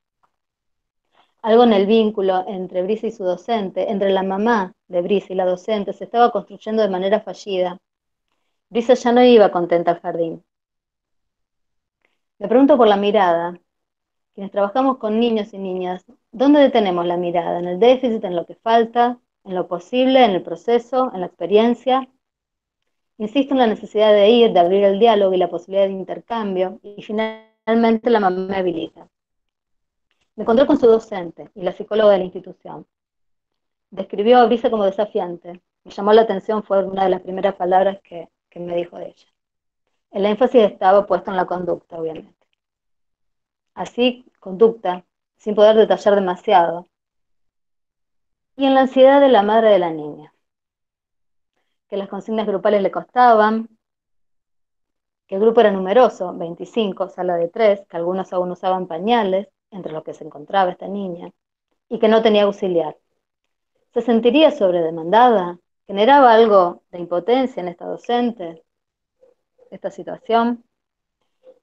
Algo en el vínculo entre Brisa y su docente, entre la mamá de Brisa y la docente, se estaba construyendo de manera fallida. Brisa ya no iba contenta al jardín. Me pregunto por la mirada. Quienes trabajamos con niños y niñas, ¿dónde detenemos la mirada? ¿En el déficit, en lo que falta, en lo posible, en el proceso, en la experiencia? Insisto en la necesidad de ir, de abrir el diálogo y la posibilidad de intercambio, y finalmente la mamá me habilita. Me encontré con su docente y la psicóloga de la institución. Describió a Brisa como desafiante. Me llamó la atención, fue una de las primeras palabras que me dijo de ella. El énfasis estaba puesto en la conducta, obviamente. Así, conducta, sin poder detallar demasiado. Y en la ansiedad de la madre de la niña. Que las consignas grupales le costaban, que el grupo era numeroso, 25, sala de 3, que algunos aún usaban pañales, entre los que se encontraba esta niña, y que no tenía auxiliar. ¿Se sentiría sobredemandada? ¿Generaba algo de impotencia en esta docente, esta situación?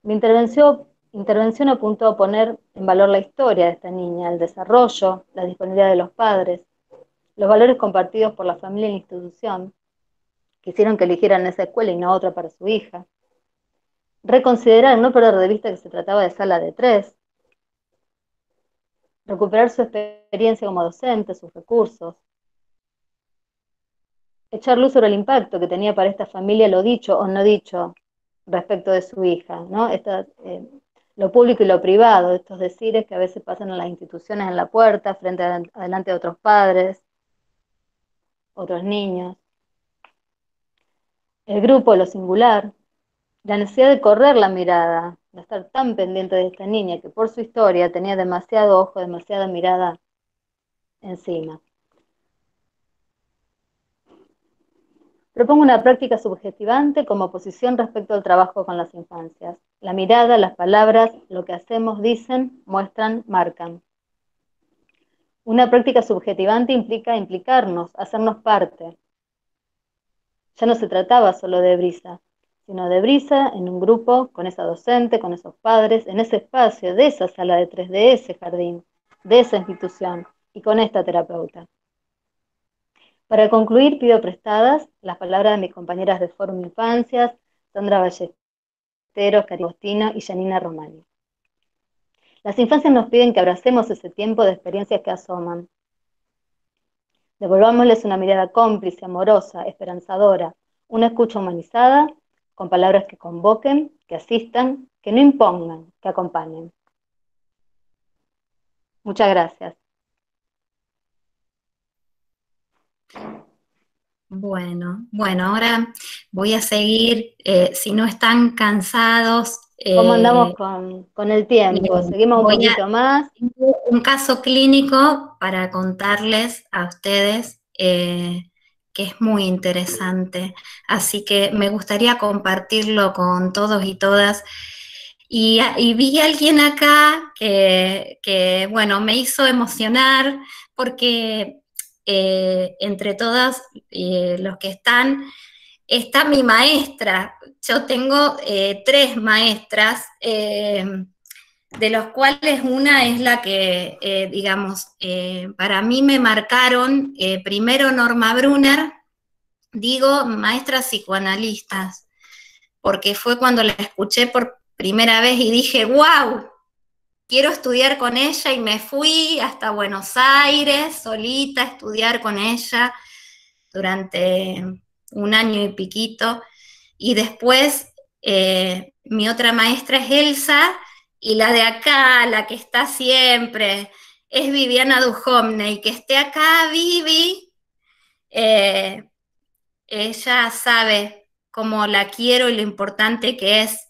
Mi intervención apuntó a poner en valor la historia de esta niña, el desarrollo, la disponibilidad de los padres, los valores compartidos por la familia y la institución, que hicieron que eligieran esa escuela y no otra para su hija. Reconsiderar, no perder de vista que se trataba de sala de 3. Recuperar su experiencia como docente, sus recursos. Echar luz sobre el impacto que tenía para esta familia lo dicho o no dicho respecto de su hija, ¿no? Lo público y lo privado, estos decires que a veces pasan en las instituciones en la puerta, adelante de otros padres, otros niños. El grupo, lo singular, la necesidad de correr la mirada, de estar tan pendiente de esta niña que por su historia tenía demasiado ojo, demasiada mirada encima. Propongo una práctica subjetivante como posición respecto al trabajo con las infancias. La mirada, las palabras, lo que hacemos, dicen, muestran, marcan. Una práctica subjetivante implica implicarnos, hacernos parte. Ya no se trataba solo de Brisa, sino de Brisa en un grupo, con esa docente, con esos padres, en ese espacio, de esa sala de 3, de ese jardín, de esa institución, y con esta terapeuta. Para concluir, pido prestadas las palabras de mis compañeras de Fórum Infancias, Sandra Ballesteros, Cari Agostino y Janina Romani. Las infancias nos piden que abracemos ese tiempo de experiencias que asoman. Devolvámosles una mirada cómplice, amorosa, esperanzadora, una escucha humanizada, con palabras que convoquen, que asistan, que no impongan, que acompañen. Muchas gracias. Bueno, ahora voy a seguir, si no están cansados. ¿Cómo andamos con el tiempo? ¿Seguimos un poquito más? Un caso clínico para contarles a ustedes que es muy interesante, así que me gustaría compartirlo con todos y todas. Y vi a alguien acá que, bueno, me hizo emocionar porque entre todas los que están, está mi maestra. Yo tengo 3 maestras, de los cuales una es la que, digamos, para mí me marcaron, primero Norma Brunner, digo maestras psicoanalistas, porque fue cuando la escuché por primera vez y dije, wow, quiero estudiar con ella, y me fui hasta Buenos Aires solita a estudiar con ella durante 1 año y piquito, y después mi otra maestra es Elsa, y la de acá, la que está siempre, es Viviana Duhovne, y que esté acá Vivi, ella sabe cómo la quiero y lo importante que es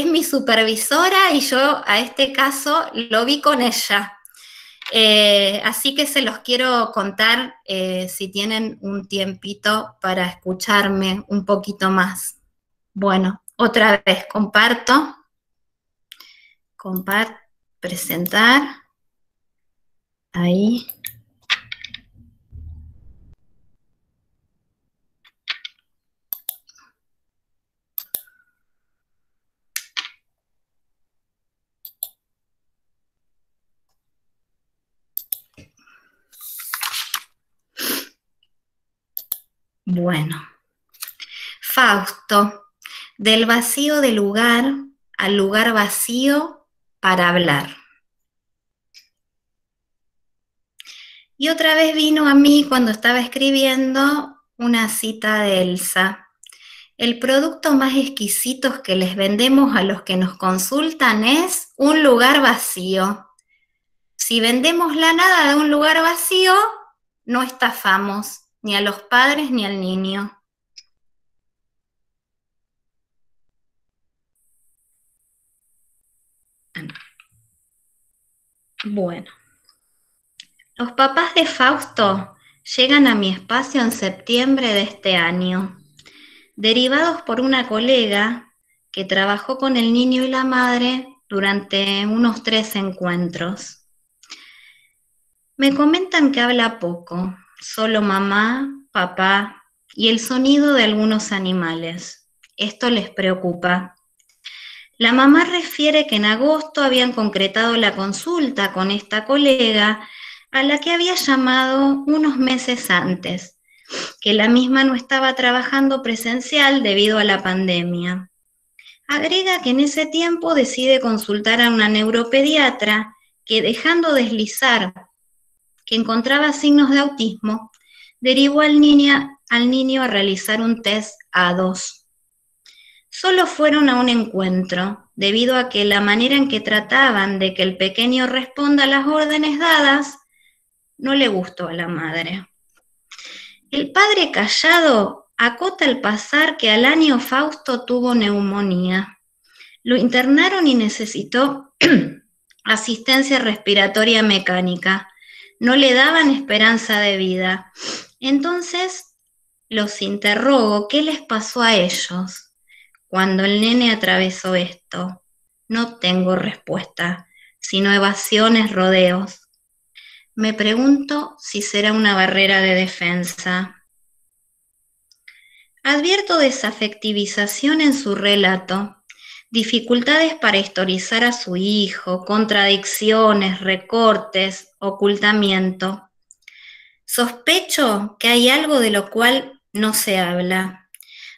mi supervisora, y yo a este caso lo vi con ella. Así que se los quiero contar si tienen un tiempito para escucharme un poquito más. Bueno, otra vez comparto, presentar, ahí. Bueno, Fausto, del vacío del lugar al lugar vacío para hablar. Y otra vez vino a mí cuando estaba escribiendo una cita de Elsa. El producto más exquisito que les vendemos a los que nos consultan es un lugar vacío. Si vendemos la nada de un lugar vacío, no estafamos ni a los padres ni al niño. Bueno, los papás de Fausto llegan a mi espacio en septiembre de este año, derivados por una colega que trabajó con el niño y la madre durante unos 3 encuentros. Me comentan que habla poco, solo mamá, papá y el sonido de algunos animales. Esto les preocupa. La mamá refiere que en agosto habían concretado la consulta con esta colega a la que había llamado unos meses antes, que la misma no estaba trabajando presencial debido a la pandemia. Agrega que en ese tiempo decide consultar a una neuropediatra que, dejando deslizar que encontraba signos de autismo, derivó al niño a realizar un test A2. Solo fueron a un encuentro, debido a que la manera en que trataban de que el pequeño responda a las órdenes dadas no le gustó a la madre. El padre callado acota al pasar que al año Fausto tuvo neumonía. Lo internaron y necesitó asistencia respiratoria mecánica. No le daban esperanza de vida. Entonces los interrogo, ¿qué les pasó a ellos cuando el nene atravesó esto? No tengo respuesta, sino evasiones, rodeos. Me pregunto si será una barrera de defensa. Advierto desafectivización en su relato, dificultades para historizar a su hijo, contradicciones, recortes, ocultamiento. Sospecho que hay algo de lo cual no se habla.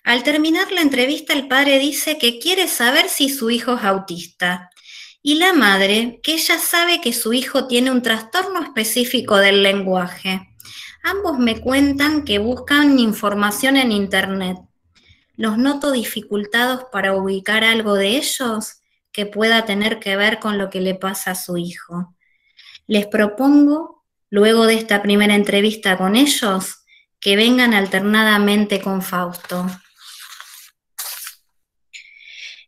Al terminar la entrevista, el padre dice que quiere saber si su hijo es autista, y la madre que ella sabe que su hijo tiene un trastorno específico del lenguaje. Ambos me cuentan que buscan información en internet. Los noto dificultados para ubicar algo de ellos que pueda tener que ver con lo que le pasa a su hijo. Les propongo, luego de esta primera entrevista con ellos, que vengan alternadamente con Fausto.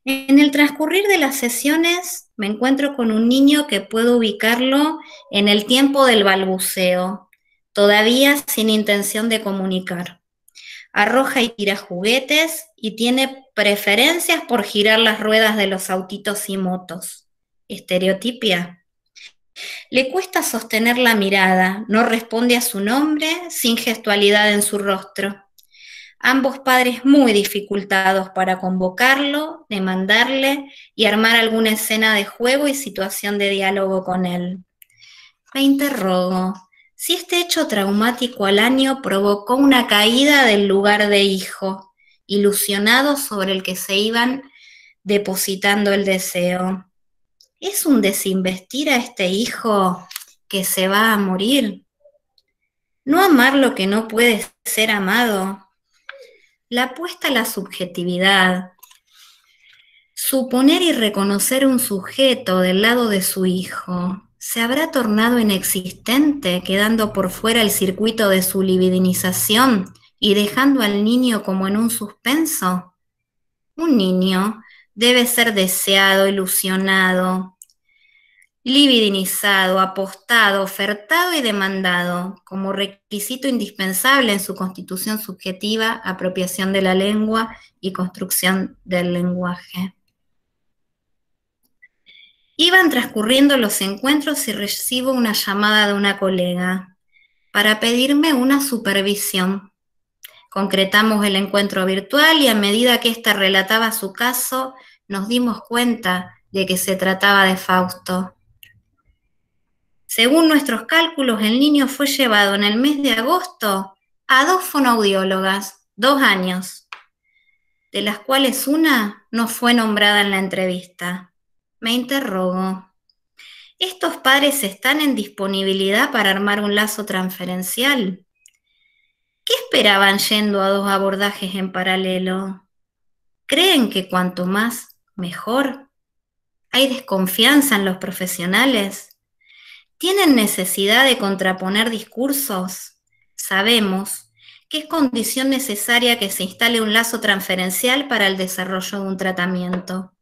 En el transcurrir de las sesiones me encuentro con un niño que puedo ubicarlo en el tiempo del balbuceo, todavía sin intención de comunicar. Arroja y tira juguetes y tiene preferencias por girar las ruedas de los autitos y motos. ¿Estereotipia? Le cuesta sostener la mirada, no responde a su nombre, sin gestualidad en su rostro. Ambos padres muy dificultados para convocarlo, demandarle y armar alguna escena de juego y situación de diálogo con él. Me interrogo si este hecho traumático al año provocó una caída del lugar de hijo, ilusionado sobre el que se iban depositando el deseo. ¿Es un desinvestir a este hijo que se va a morir? ¿No amar lo que no puede ser amado? La apuesta a la subjetividad, Suponer y reconocer un sujeto del lado de su hijo se habrá tornado inexistente, quedando por fuera el circuito de su libidinización y dejando al niño como en un suspenso. Un niño debe ser deseado, ilusionado, libidinizado, apostado, ofertado y demandado como requisito indispensable en su constitución subjetiva, apropiación de la lengua y construcción del lenguaje. Iban transcurriendo los encuentros y recibo una llamada de una colega para pedirme una supervisión. Concretamos el encuentro virtual y a medida que ésta relataba su caso, nos dimos cuenta de que se trataba de Fausto. Según nuestros cálculos, el niño fue llevado en el mes de agosto a 2 fonoaudiólogas, 2 años, de las cuales una no fue nombrada en la entrevista. Me interrogo, ¿estos padres están en disponibilidad para armar un lazo transferencial? ¿Qué esperaban yendo a 2 abordajes en paralelo? ¿Creen que cuanto más, mejor? ¿Hay desconfianza en los profesionales? ¿Tienen necesidad de contraponer discursos? Sabemos que es condición necesaria que se instale un lazo transferencial para el desarrollo de un tratamiento.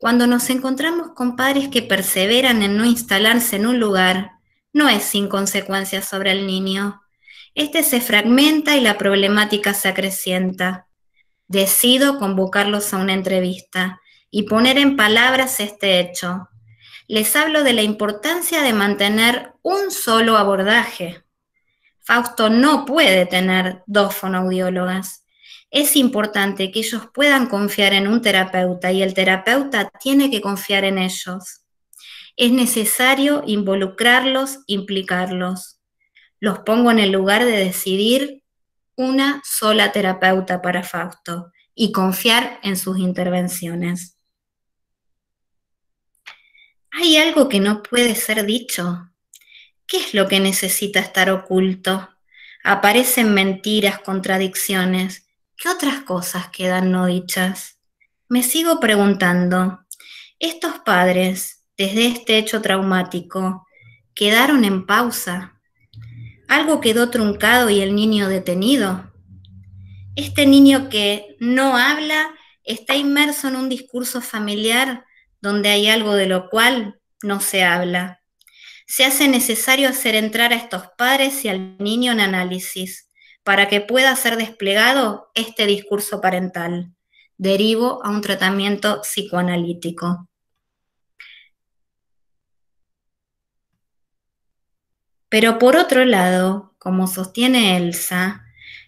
Cuando nos encontramos con padres que perseveran en no instalarse en un lugar, no es sin consecuencias sobre el niño. Este se fragmenta y la problemática se acrecienta. Decido convocarlos a una entrevista y poner en palabras este hecho. Les hablo de la importancia de mantener un solo abordaje. Fausto no puede tener 2 fonoaudiólogas. Es importante que ellos puedan confiar en un terapeuta y el terapeuta tiene que confiar en ellos. Es necesario involucrarlos, implicarlos. Los pongo en el lugar de decidir una sola terapeuta para Fausto y confiar en sus intervenciones. ¿Hay algo que no puede ser dicho? ¿Qué es lo que necesita estar oculto? Aparecen mentiras, contradicciones. ¿Qué otras cosas quedan no dichas? Me sigo preguntando, ¿estos padres, desde este hecho traumático, quedaron en pausa? ¿Algo quedó truncado y el niño detenido? Este niño que no habla está inmerso en un discurso familiar donde hay algo de lo cual no se habla. Se hace necesario hacer entrar a estos padres y al niño en análisis para que pueda ser desplegado este discurso parental. Derivo a un tratamiento psicoanalítico. Pero por otro lado, como sostiene Elsa,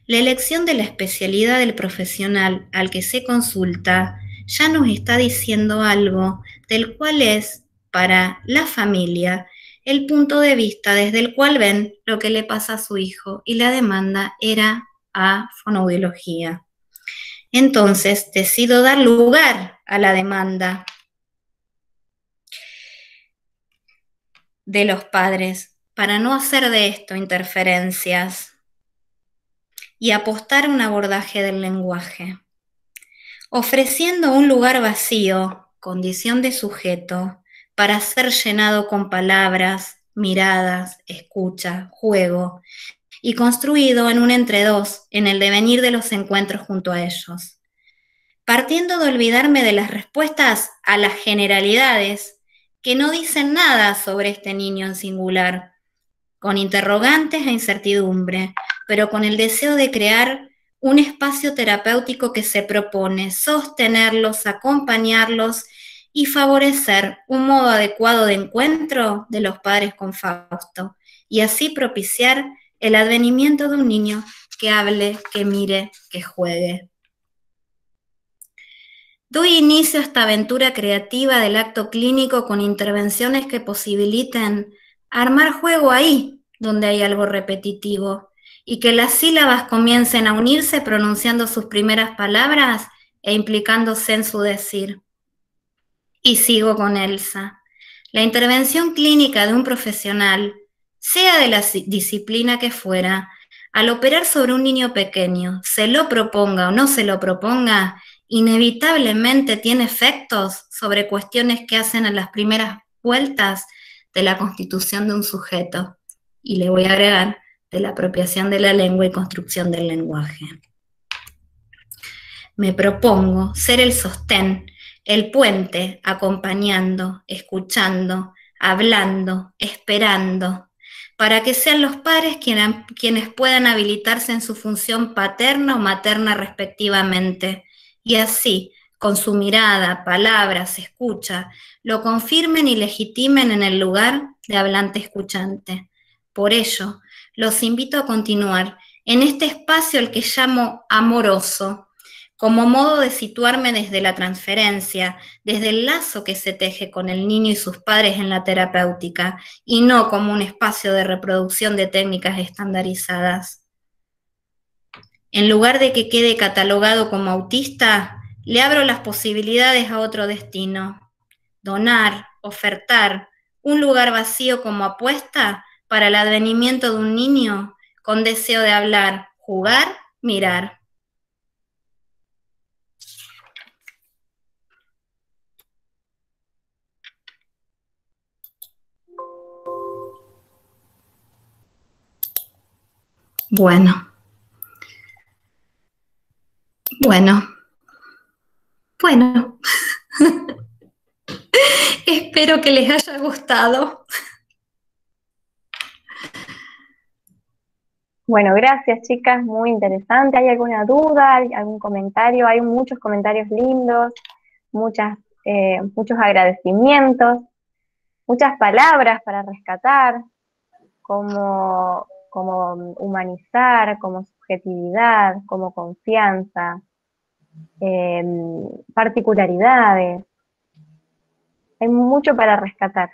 la elección de la especialidad del profesional al que se consulta ya nos está diciendo algo del cual es, para la familia, el punto de vista desde el cual ven lo que le pasa a su hijo, y la demanda era a fonoaudiología. Entonces decido dar lugar a la demanda de los padres para no hacer de esto interferencias y apostar a un abordaje del lenguaje, ofreciendo un lugar vacío, condición de sujeto, para ser llenado con palabras, miradas, escucha, juego, y construido en un entre dos en el devenir de los encuentros junto a ellos. Partiendo de olvidarme de las respuestas a las generalidades que no dicen nada sobre este niño en singular, con interrogantes e incertidumbre, pero con el deseo de crear un espacio terapéutico que se propone sostenerlos, acompañarlos y favorecer un modo adecuado de encuentro de los padres con Fausto, y así propiciar el advenimiento de un niño que hable, que mire, que juegue. Doy inicio a esta aventura creativa del acto clínico con intervenciones que posibiliten armar juego ahí donde hay algo repetitivo y que las sílabas comiencen a unirse pronunciando sus primeras palabras e implicándose en su decir. Y sigo con Elsa. La intervención clínica de un profesional, sea de la disciplina que fuera, al operar sobre un niño pequeño, se lo proponga o no se lo proponga, inevitablemente tiene efectos sobre cuestiones que hacen a las primeras vueltas de la constitución de un sujeto. Y le voy a agregar, de la apropiación de la lengua y construcción del lenguaje. Me propongo ser el sostén, el puente, acompañando, escuchando, hablando, esperando, para que sean los padres quienes puedan habilitarse en su función paterna o materna respectivamente, y así, con su mirada, palabras, escucha, lo confirmen y legitimen en el lugar de hablante escuchante. Por ello, los invito a continuar en este espacio al que llamo amoroso, como modo de situarme desde la transferencia, desde el lazo que se teje con el niño y sus padres en la terapéutica, y no como un espacio de reproducción de técnicas estandarizadas. En lugar de que quede catalogado como autista, le abro las posibilidades a otro destino. Donar, ofertar, un lugar vacío como apuesta para el advenimiento de un niño con deseo de hablar, jugar, mirar. Bueno. Espero que les haya gustado. Bueno, gracias chicas, muy interesante. ¿Hay alguna duda, algún comentario? Hay muchos comentarios lindos, muchos agradecimientos, muchas palabras para rescatar, como humanizar, como subjetividad, como confianza, particularidades. Hay mucho para rescatar.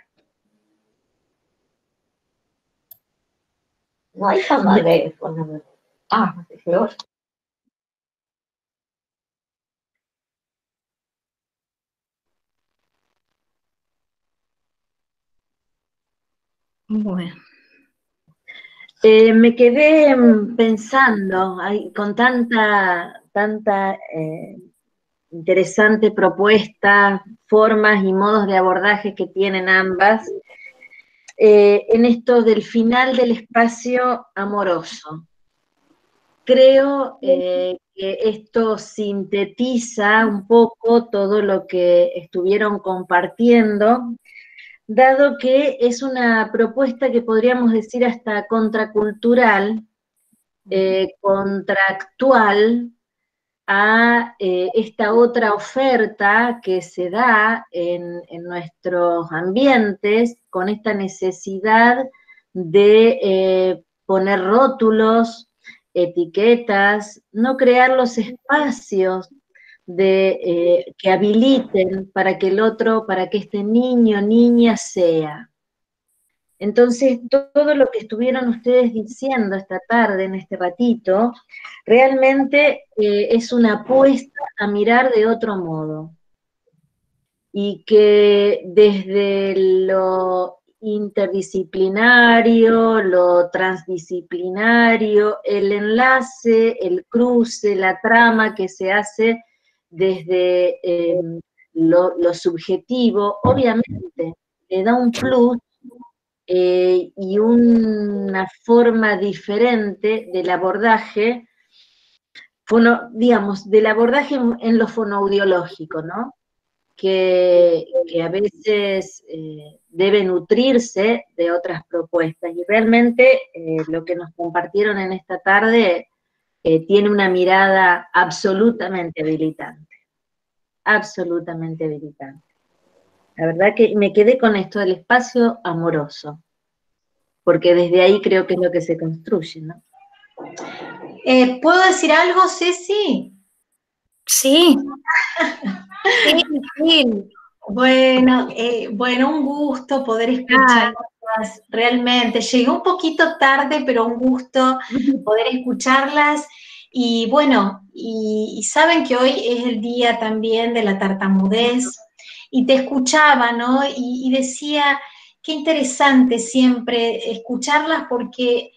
No hay forma de ver. Peor. Bueno. Me quedé pensando, con tanta interesante propuesta, formas y modos de abordaje que tienen ambas, en esto del final del espacio amoroso. Creo que esto sintetiza un poco todo lo que estuvieron compartiendo, dado que es una propuesta que podríamos decir hasta contracultural, contractual, a esta otra oferta que se da en nuestros ambientes, con esta necesidad de poner rótulos, etiquetas, no crear los espacios que habiliten para que el otro, para que este niño, niña sea. Entonces, todo lo que estuvieron ustedes diciendo esta tarde, en este ratito, realmente es una apuesta a mirar de otro modo. Y que desde lo interdisciplinario, lo transdisciplinario, el enlace, el cruce, la trama que se hace desde lo subjetivo, obviamente le da un plus y una forma diferente del abordaje, del abordaje en lo fonoaudiológico, ¿no? Que a veces debe nutrirse de otras propuestas, y realmente lo que nos compartieron en esta tarde tiene una mirada absolutamente habilitante, absolutamente habilitante. La verdad que me quedé con esto del espacio amoroso, porque desde ahí creo que es lo que se construye, ¿no? ¿Puedo decir algo, Ceci? Sí. Sí. Bueno, un gusto poder escucharlas, realmente. Llegué un poquito tarde, pero un gusto poder escucharlas. Y bueno, y saben que hoy es el día también de la tartamudez, y te escuchaba, ¿no? Y decía, qué interesante siempre escucharlas, porque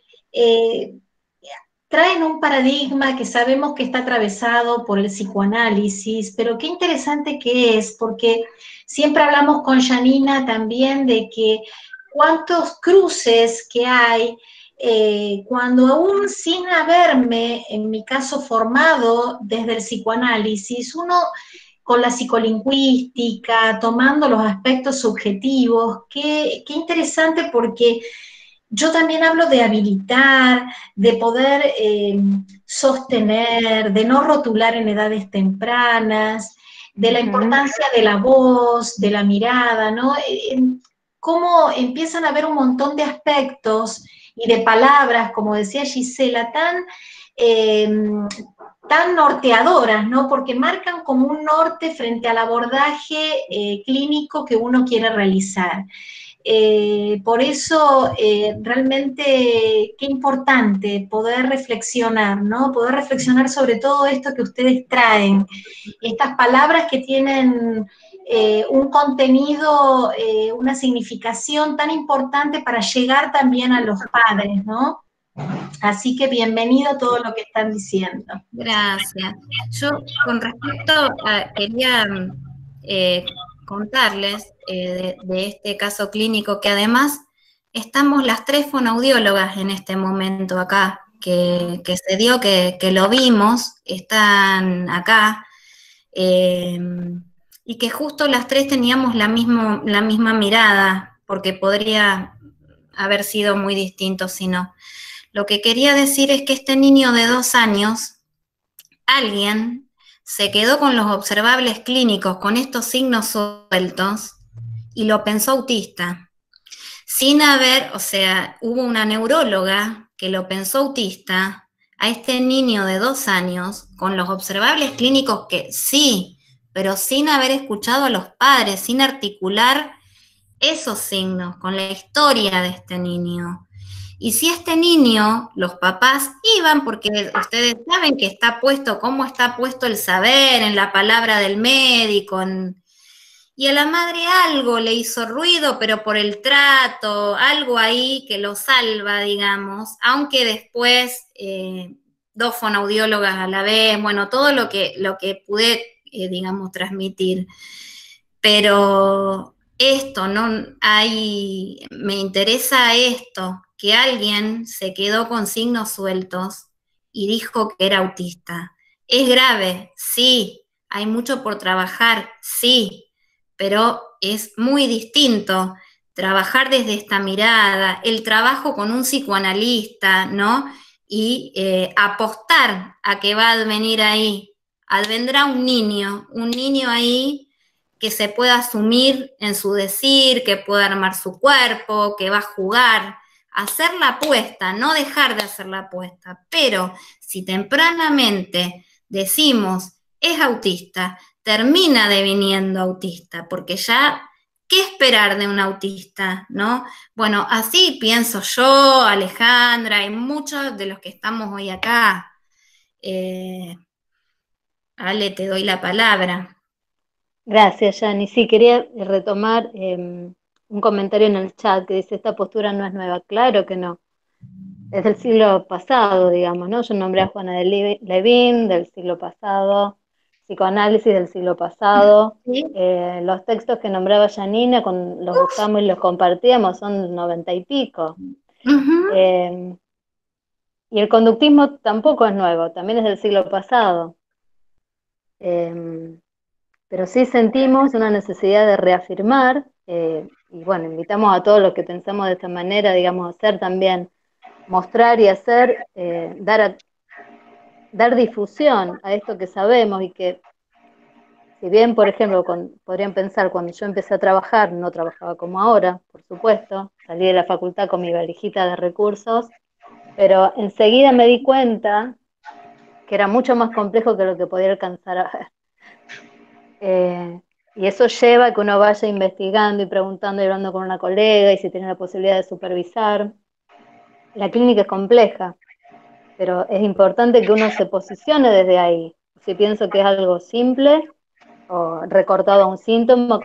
traen un paradigma que sabemos que está atravesado por el psicoanálisis, pero qué interesante que es, porque siempre hablamos con Janina también de que cuántos cruces que hay, cuando aún sin haberme, en mi caso, formado desde el psicoanálisis, uno con la psicolingüística, tomando los aspectos subjetivos, qué interesante porque yo también hablo de habilitar, de poder sostener, de no rotular en edades tempranas, de la importancia de la voz, de la mirada, ¿no? Cómo empiezan a haber un montón de aspectos y de palabras, como decía Gisela, tan norteadoras, ¿no? Porque marcan como un norte frente al abordaje clínico que uno quiere realizar. Por eso, realmente, qué importante poder reflexionar, ¿no? Poder reflexionar sobre todo esto que ustedes traen, estas palabras que tienen un contenido, una significación tan importante para llegar también a los padres, ¿no? Así que bienvenido todo lo que están diciendo. Gracias. Yo, con respecto a, quería contarles de este caso clínico, que además estamos las 3 fonoaudiólogas en este momento acá, que se dio, que lo vimos, están acá, y que justo las 3 teníamos la misma mirada, porque podría haber sido muy distinto si no. Lo que quería decir es que este niño de 2 años, alguien se quedó con los observables clínicos, con estos signos sueltos, y lo pensó autista. Sin haber, o sea, hubo una neuróloga que lo pensó autista a este niño de 2 años, con los observables clínicos que sí, pero sin haber escuchado a los padres, sin articular esos signos, con la historia de este niño. Y si este niño, los papás iban, porque ustedes saben que está puesto, cómo está puesto el saber en la palabra del médico, y a la madre algo le hizo ruido, pero por el trato, algo ahí que lo salva, digamos, aunque después 2 fonoaudiólogas a la vez, bueno, todo lo que pude, digamos, transmitir. Pero esto, ¿no? Me interesa esto, que alguien se quedó con signos sueltos y dijo que era autista. ¿Es grave? Sí. ¿Hay mucho por trabajar? Sí. Pero es muy distinto trabajar desde esta mirada, el trabajo con un psicoanalista, ¿no? Y apostar a que va a advenir ahí. Advendrá un niño ahí que se pueda asumir en su decir, que pueda armar su cuerpo, que va a jugar, hacer la apuesta, no dejar de hacer la apuesta. Pero si tempranamente decimos es autista, termina deviniendo autista, porque ya, ¿qué esperar de un autista, no? Bueno, así pienso yo, Alejandra, y muchos de los que estamos hoy acá. Ale, te doy la palabra. Gracias, Yani. Sí, quería retomar un comentario en el chat que dice, esta postura no es nueva. Claro que no. Es del siglo pasado, digamos, ¿no? Yo nombré a Juana de Levin del siglo pasado, psicoanálisis del siglo pasado. ¿Sí? Los textos que nombraba Janina, los buscamos y los compartíamos, son 90 y pico. Uh-huh. Y el conductismo tampoco es nuevo, también es del siglo pasado. Pero sí sentimos una necesidad de reafirmar, y bueno, invitamos a todos los que pensamos de esta manera, digamos, hacer también, mostrar y hacer, dar difusión a esto que sabemos y que, si bien, por ejemplo, podrían pensar, cuando yo empecé a trabajar, no trabajaba como ahora, por supuesto, salí de la facultad con mi valijita de recursos, pero enseguida me di cuenta que era mucho más complejo que lo que podía alcanzar a ver. Y eso lleva a que uno vaya investigando y preguntando y hablando con una colega y si tiene la posibilidad de supervisar. La clínica es compleja, pero es importante que uno se posicione desde ahí. Si pienso que es algo simple o recortado a un síntoma,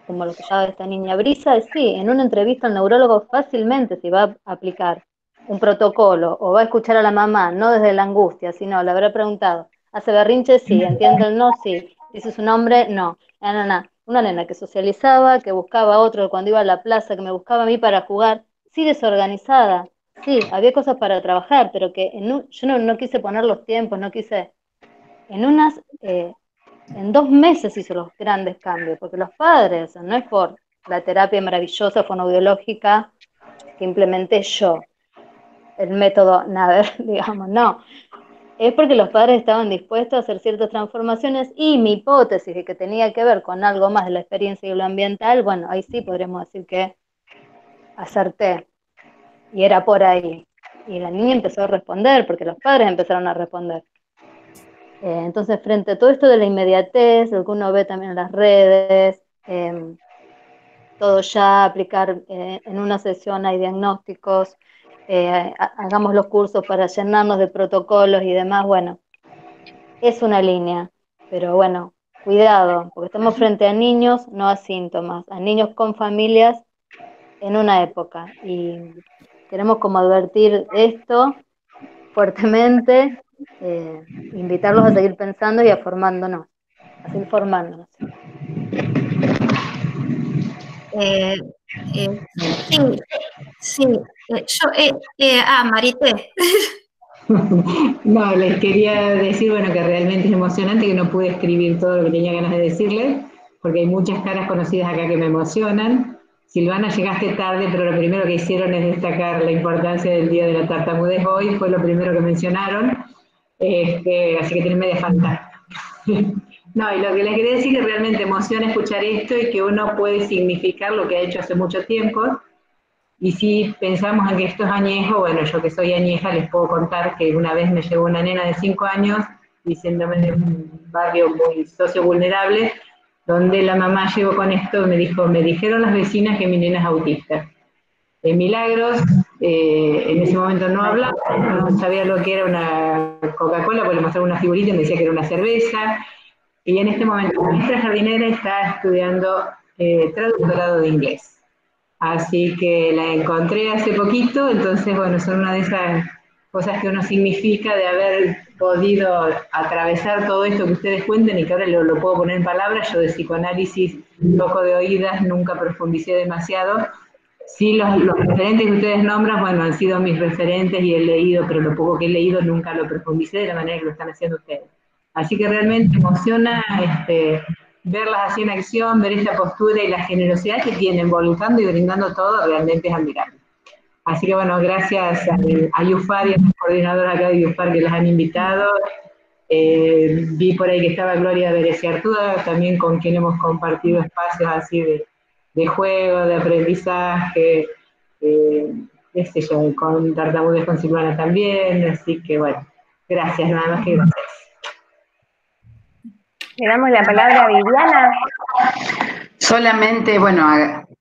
como lo que ya esta niña Brisa, sí, en una entrevista al neurólogo fácilmente se va a aplicar un protocolo, o va a escuchar a la mamá, no desde la angustia, sino le habrá preguntado, ¿hace berrinche? Sí. ¿Entiende el no? Sí. ¿Dice su nombre? No. Una nena que socializaba, que buscaba a otro cuando iba a la plaza, que me buscaba a mí para jugar, sí, desorganizada, sí, había cosas para trabajar, pero que yo no quise poner los tiempos, no quise, en 2 meses hizo los grandes cambios, porque los padres, no es por la terapia maravillosa fonoaudiológica que implementé yo, el método Nader, digamos, no. Es porque los padres estaban dispuestos a hacer ciertas transformaciones y mi hipótesis de que tenía que ver con algo más de la experiencia y lo ambiental, bueno, ahí sí podríamos decir que acerté. Y era por ahí. Y la niña empezó a responder, porque los padres empezaron a responder. Entonces, frente a todo esto de la inmediatez, lo que uno ve también en las redes, todo ya, aplicar en una sesión hay diagnósticos, hagamos los cursos para llenarnos de protocolos y demás, bueno, es una línea, pero bueno, cuidado, porque estamos frente a niños, no a síntomas, a niños con familias en una época, y queremos como advertir esto fuertemente, invitarlos a seguir pensando y a seguir formándonos. Sí, Marité. No, les quería decir, bueno, que realmente es emocionante, que no pude escribir todo lo que tenía ganas de decirles, porque hay muchas caras conocidas acá que me emocionan. Silvana, llegaste tarde, pero lo primero que hicieron es destacar la importancia del Día de la Tartamudez hoy, fue lo primero que mencionaron, así que tienen media falta. No, y lo que les quería decir es que realmente emociona escuchar esto y que uno puede significar lo que ha hecho hace mucho tiempo. Y si pensamos en que esto es añejo, bueno, yo que soy añeja les puedo contar que una vez me llegó una nena de 5 años diciéndome de un barrio muy sociovulnerable, donde la mamá llegó con esto y me dijo, me dijeron las vecinas que mi nena es autista. En Milagros, en ese momento no hablaba, no sabía lo que era una Coca-Cola, porque le mostraba una figurita y me decía que era una cerveza. Y en este momento, nuestra jardinera está estudiando traductorado de inglés. Así que la encontré hace poquito, entonces, bueno, son una de esas cosas que uno significa de haber podido atravesar todo esto que ustedes cuenten y que ahora lo puedo poner en palabras. Yo de psicoanálisis, toco de oídas, nunca profundicé demasiado. Sí, los referentes que ustedes nombran, bueno, han sido mis referentes y he leído, pero lo poco que he leído nunca lo profundicé de la manera que lo están haciendo ustedes. Así que realmente emociona verlas así en acción, ver esta postura y la generosidad que tienen, volcando y brindando todo, realmente es admirable. Así que bueno, gracias a Yufar y a los coordinadores acá de Yufar que las han invitado. Vi por ahí que estaba Gloria Bereciartuda, también con quien hemos compartido espacios así de juego, de aprendizaje, qué sé yo, con Tartamudez con Silvana también, así que bueno, gracias, nada más que gracias. Le damos la palabra a Viviana. Solamente, bueno,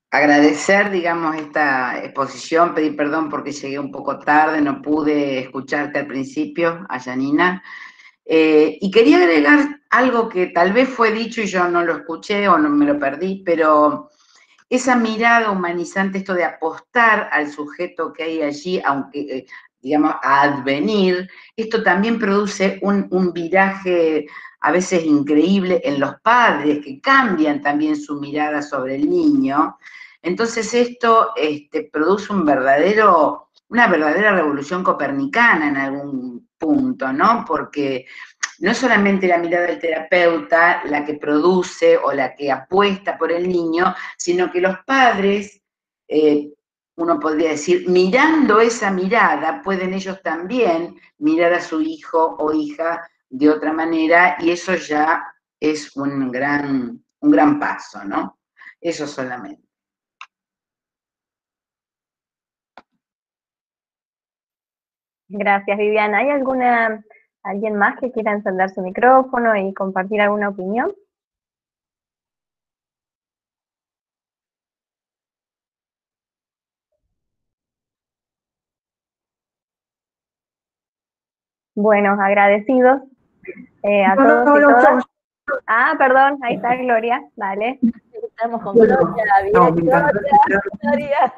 agradecer, digamos, esta exposición, pedir perdón porque llegué un poco tarde, no pude escucharte al principio, a Janina, y quería agregar algo que tal vez fue dicho y yo no lo escuché o no me lo perdí, pero esa mirada humanizante, esto de apostar al sujeto que hay allí, aunque, digamos, a advenir, esto también produce un viraje a veces increíble en los padres, que cambian también su mirada sobre el niño. Entonces esto produce una verdadera revolución copernicana en algún punto, ¿no? Porque no es solamente la mirada del terapeuta la que produce o la que apuesta por el niño, sino que los padres, uno podría decir, mirando esa mirada, pueden ellos también mirar a su hijo o hija de otra manera, y eso ya es un gran paso, ¿no? Eso solamente. Gracias, Viviana. ¿Hay alguien más que quiera encender su micrófono y compartir alguna opinión? Bueno, agradecidos a todos y todas. Ah, perdón, ahí está Gloria, dale. Estamos con Gloria, bien, Gloria.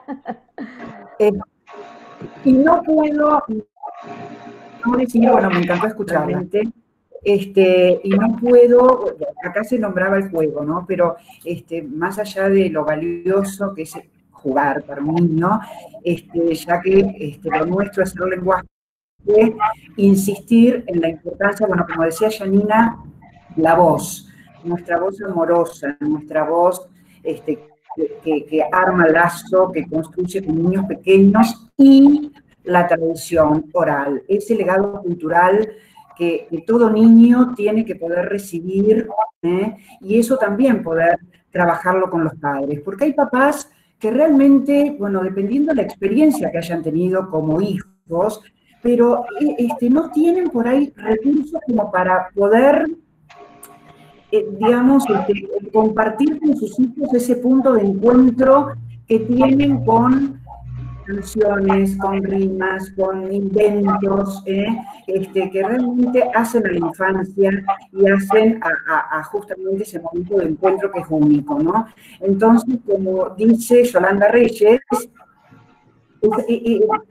Y no puedo no decir, bueno, me encantó escucharla. Y no puedo, acá se nombraba el juego, ¿no? Pero más allá de lo valioso que es jugar para un niño, ya que lo nuestro es el lenguaje, insistir en la importancia, bueno, como decía Janina, la voz, nuestra voz amorosa, nuestra voz que arma lazo, que construye con niños pequeños, y la tradición oral, ese legado cultural que todo niño tiene que poder recibir, y eso también poder trabajarlo con los padres, porque hay papás que realmente, bueno, dependiendo de la experiencia que hayan tenido como hijos, pero no tienen por ahí recursos como para poder, digamos, compartir con sus hijos ese punto de encuentro que tienen con canciones, con rimas, con inventos, que realmente hacen a la infancia y hacen a justamente ese momento de encuentro que es único, ¿no? Entonces, como dice Yolanda Reyes,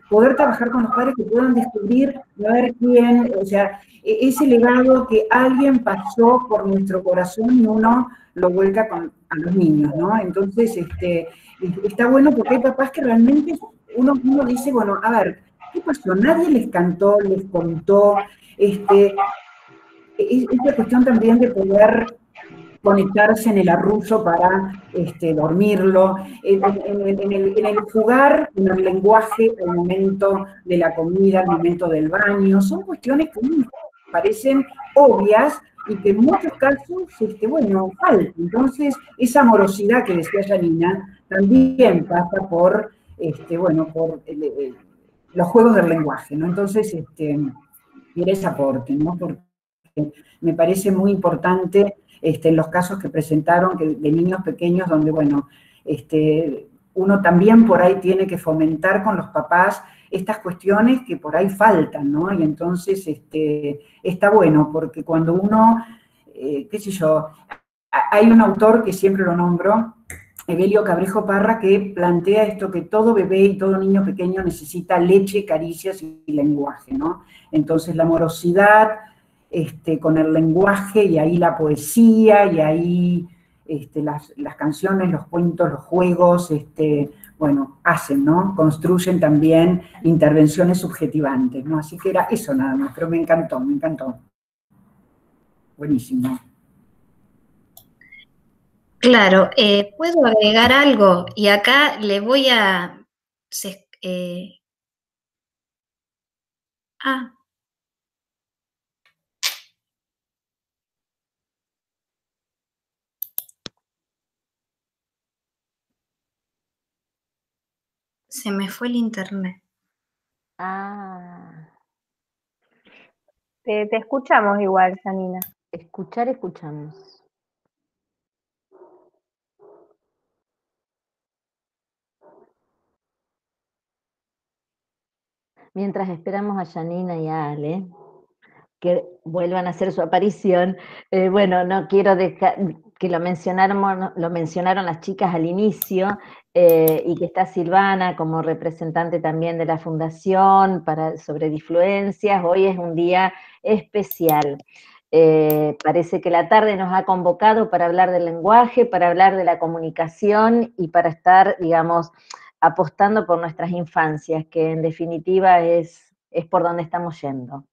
poder trabajar con los padres que puedan descubrir, ver quién, o sea, ese legado que alguien pasó por nuestro corazón y uno lo vuelca a los niños, ¿no? Entonces, está bueno porque hay papás que realmente uno dice, bueno, a ver, ¿qué pasó? Nadie les cantó, les contó, es la cuestión también de poder conectarse en el arrullo para dormirlo, en el jugar, en el lenguaje, el momento de la comida, el momento del baño, son cuestiones que me parecen obvias y que en muchos casos, bueno, falta. Entonces, esa amorosidad que decía Janina también pasa por, por los juegos del lenguaje, ¿no? Entonces, quiere ese aporte, ¿no? Porque me parece muy importante en los casos que presentaron de niños pequeños, donde, bueno, uno también por ahí tiene que fomentar con los papás estas cuestiones que por ahí faltan, ¿no? Y entonces está bueno, porque cuando uno, qué sé yo, hay un autor que siempre lo nombro, Evelio Cabrejo Parra, que plantea esto que todo bebé y todo niño pequeño necesita leche, caricias y lenguaje, ¿no? Entonces la amorosidad con el lenguaje, y ahí la poesía, y ahí las canciones, los cuentos, los juegos, bueno, hacen, ¿no? Construyen también intervenciones subjetivantes, ¿no? Así que era eso nada más, pero me encantó, me encantó. Buenísimo. Claro, puedo agregar algo, y acá le voy a... Se me fue el internet. Te escuchamos igual, Janina. Escuchamos. Mientras esperamos a Janina y a Ale, que vuelvan a hacer su aparición, bueno, no quiero dejar que lo mencionaron las chicas al inicio, y que está Silvana como representante también de la Fundación sobre Difluencias. Hoy es un día especial. Parece que la tarde nos ha convocado para hablar del lenguaje, para hablar de la comunicación y para estar, digamos, apostando por nuestras infancias, que en definitiva es por donde estamos yendo.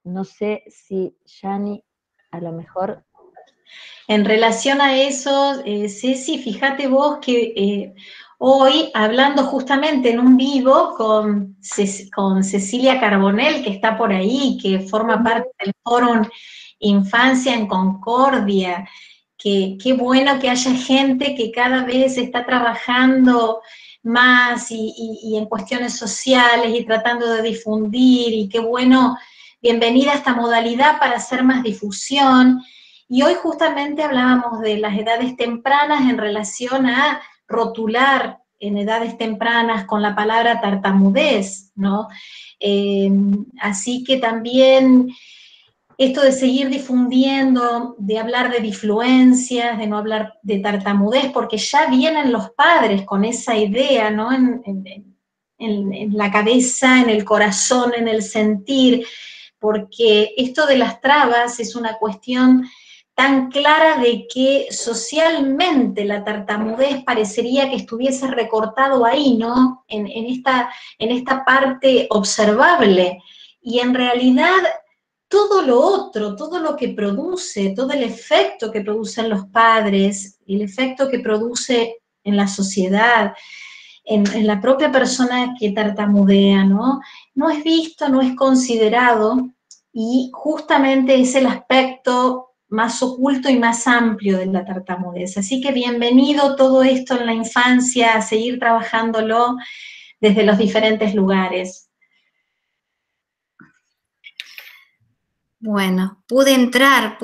No sé si Yani, a lo mejor... En relación a eso, Ceci, fíjate vos que hoy, hablando justamente en un vivo con Cecilia Carbonell, que está por ahí, que forma parte del Fórum Infancia en Concordia, que qué bueno que haya gente que cada vez está trabajando más y en cuestiones sociales y tratando de difundir, y qué bueno, bienvenida a esta modalidad para hacer más difusión. Y hoy justamente hablábamos de las edades tempranas en relación a rotular en edades tempranas con la palabra tartamudez, ¿no? Así que también esto de seguir difundiendo, de hablar de difluencias, de no hablar de tartamudez, porque ya vienen los padres con esa idea, ¿no? en la cabeza, en el corazón, en el sentir, porque esto de las trabas es una cuestión tan clara de que socialmente la tartamudez parecería que estuviese recortado ahí, ¿no? En esta parte observable. Y en realidad todo lo otro, todo lo que produce, todo el efecto que producen los padres, el efecto que produce en la sociedad, en la propia persona que tartamudea, ¿no? No es visto, no es considerado, y justamente es el aspecto más oculto y más amplio de la tartamudez. Así que bienvenido todo esto en la infancia, a seguir trabajándolo desde los diferentes lugares. Bueno, pude entrar,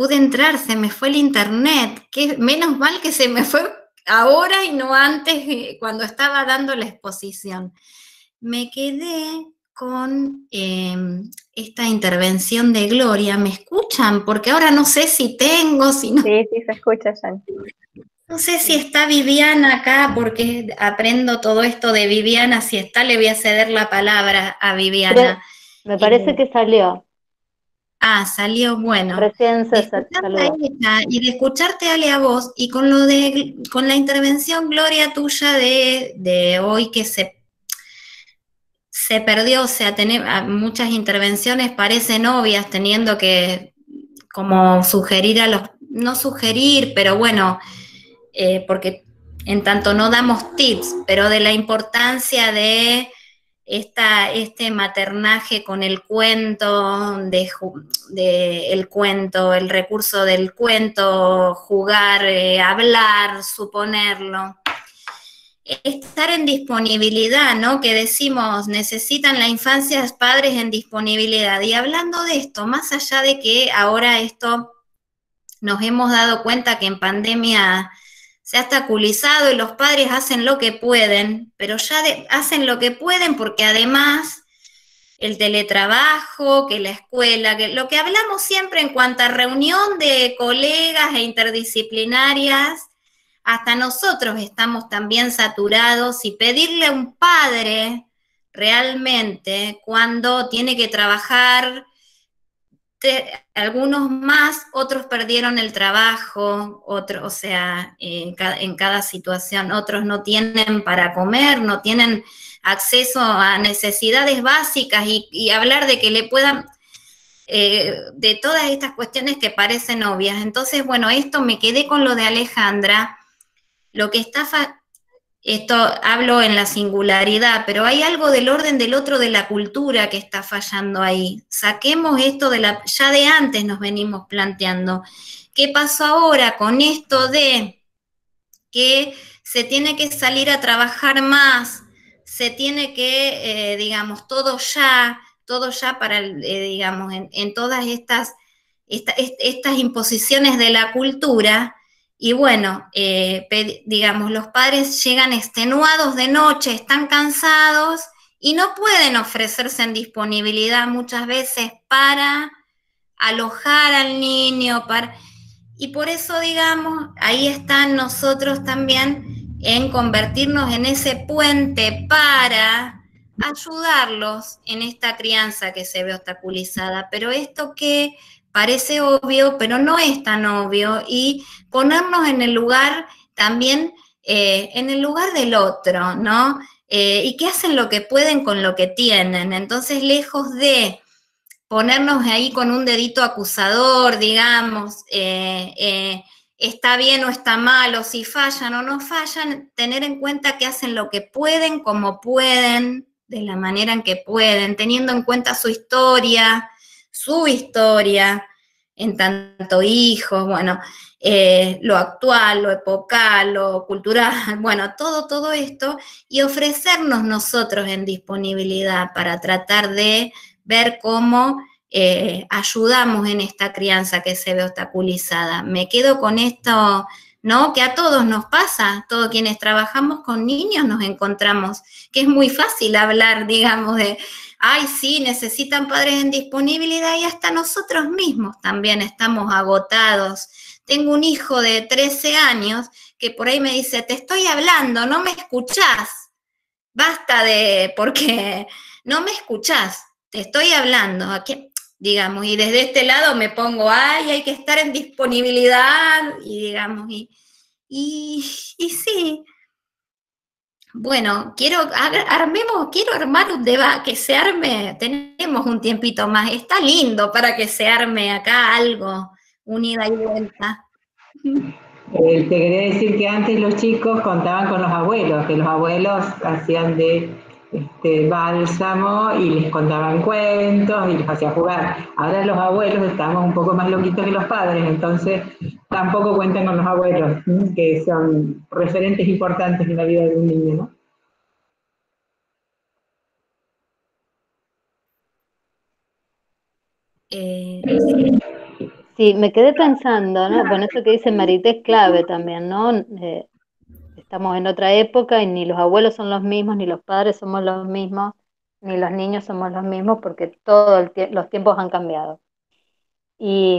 se me fue el internet, menos mal que se me fue ahora y no antes cuando estaba dando la exposición. Me quedé con esta intervención de Gloria. ¿Me escuchan? Porque ahora no sé si tengo, si no. Sí, se escucha, Jan. No sé si está Viviana acá, porque aprendo todo esto de Viviana. Si está, le voy a ceder la palabra a Viviana. Me parece que salió. Ah, salió, bueno. Recién se saludó. Y de escucharte, Ale, a vos, y con la intervención, Gloria, tuya de hoy, que se perdió, o sea, muchas intervenciones parecen obvias, teniendo que como sugerir no sugerir, pero bueno, porque en tanto no damos tips, pero de la importancia de este maternaje con el cuento, el recurso del cuento, jugar, hablar, suponerlo. Estar en disponibilidad, ¿no? Que decimos, necesitan la infancia padres en disponibilidad. Y hablando de esto, más allá de que ahora esto nos hemos dado cuenta que en pandemia se ha obstaculizado y los padres hacen lo que pueden, pero ya hacen lo que pueden porque además el teletrabajo, que la escuela, que lo que hablamos siempre en cuanto a reunión de colegas e interdisciplinarias, hasta nosotros estamos también saturados, y pedirle a un padre realmente cuando tiene que trabajar, algunos más, otros perdieron el trabajo, otros, o sea, en cada situación, otros no tienen para comer, no tienen acceso a necesidades básicas, y hablar de que le puedan, de todas estas cuestiones que parecen obvias. Entonces, bueno, esto me quedé con lo de Alejandra. Lo que está, esto hablo en la singularidad, pero hay algo del orden del otro, de la cultura, que está fallando ahí. Saquemos esto ya de antes nos venimos planteando. ¿Qué pasó ahora con esto de que se tiene que salir a trabajar más, se tiene que, digamos, todo ya para, digamos, en todas estas imposiciones de la cultura? Y bueno, digamos, los padres llegan extenuados de noche, están cansados y no pueden ofrecerse en disponibilidad muchas veces para alojar al niño, y por eso, digamos, ahí están nosotros también en convertirnos en ese puente para ayudarlos en esta crianza que se ve obstaculizada. Pero esto que parece obvio, pero no es tan obvio, y ponernos en el lugar también, en el lugar del otro, ¿no? Y que hacen lo que pueden con lo que tienen. Entonces, lejos de ponernos ahí con un dedito acusador, digamos, está bien o está mal, o si fallan o no fallan, tener en cuenta que hacen lo que pueden, como pueden, de la manera en que pueden, teniendo en cuenta su historia, en tanto hijos, bueno, lo actual, lo epocal, lo cultural, bueno, todo esto, y ofrecernos nosotros en disponibilidad para tratar de ver cómo ayudamos en esta crianza que se ve obstaculizada. Me quedo con esto, ¿no? Que a todos nos pasa, todos quienes trabajamos con niños nos encontramos, que es muy fácil hablar, digamos, de, ay, sí, necesitan padres en disponibilidad, y hasta nosotros mismos también estamos agotados. Tengo un hijo de 13 años que por ahí me dice, te estoy hablando, ¿no me escuchás? basta porque no me escuchás, te estoy hablando, aquí, digamos, y desde este lado me pongo, ay, hay que estar en disponibilidad, y digamos, y sí. Bueno, quiero armar un debate, que se arme, tenemos un tiempito más, está lindo para que se arme acá algo, un ida y vuelta. Te quería decir que antes los chicos contaban con los abuelos, que los abuelos hacían de bálsamo y les contaban cuentos y les hacían jugar. Ahora los abuelos estamos un poco más loquitos que los padres, entonces tampoco cuentan con los abuelos, que son referentes importantes en la vida de un niño, ¿no? Sí, me quedé pensando, ¿no? Bueno, esto que dice Marité es clave también, ¿no? Estamos en otra época y ni los abuelos son los mismos, ni los padres somos los mismos, ni los niños somos los mismos, porque los tiempos han cambiado. Y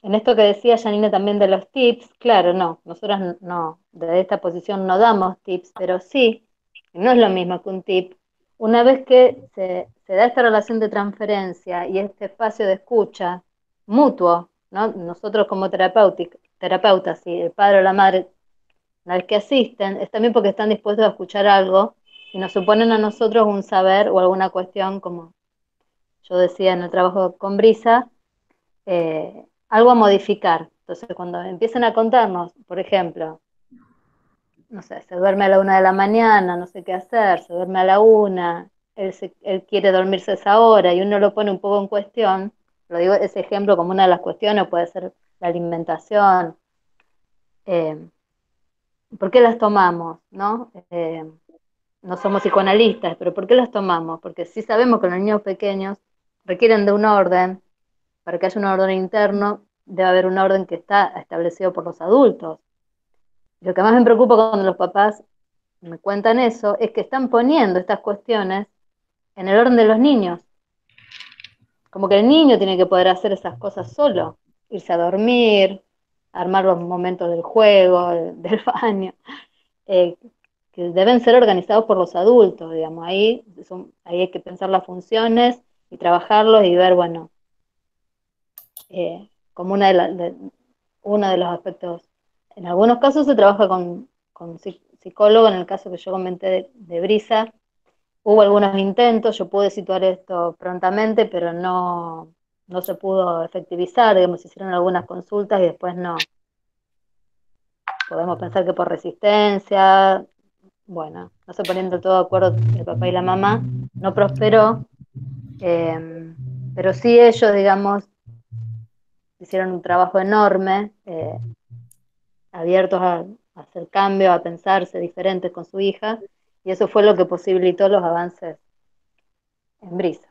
en esto que decía Janine también de los tips, claro, no, nosotros no, desde esta posición no damos tips, pero sí, no es lo mismo que un tip. Una vez que se da esta relación de transferencia y este espacio de escucha mutuo, ¿no? Nosotros como terapeutas y el padre o la madre, una vez que asisten, es también porque están dispuestos a escuchar algo y nos suponen a nosotros un saber o alguna cuestión, como yo decía en el trabajo con Brisa, algo a modificar. Entonces, cuando empiecen a contarnos, por ejemplo, no sé, se duerme a la 1 de la mañana, no sé qué hacer, se duerme a la 1, él quiere dormirse a esa hora y uno lo pone un poco en cuestión, lo digo ese ejemplo como una de las cuestiones, puede ser la alimentación, ¿por qué las tomamos? ¿No? No somos psicoanalistas, pero ¿por qué las tomamos? Porque sí sabemos que los niños pequeños requieren de un orden. Para que haya un orden interno, debe haber un orden que está establecido por los adultos. Lo que más me preocupa cuando los papás me cuentan eso es que están poniendo estas cuestiones en el orden de los niños. Como que el niño tiene que poder hacer esas cosas solo, irse a dormir, armar los momentos del juego, del baño, que deben ser organizados por los adultos, digamos. Ahí hay que pensar las funciones y trabajarlos y ver, bueno, como uno de los aspectos. En algunos casos se trabaja con psicólogo, en el caso que yo comenté de Brisa, hubo algunos intentos, yo pude situar esto prontamente, pero no se pudo efectivizar, digamos, se hicieron algunas consultas y después no. Podemos pensar que por resistencia, bueno, no se ponían del todo de acuerdo el papá y la mamá, no prosperó, pero sí ellos, digamos, hicieron un trabajo enorme, abiertos a hacer cambios, a pensarse diferentes con su hija, y eso fue lo que posibilitó los avances en Brisa.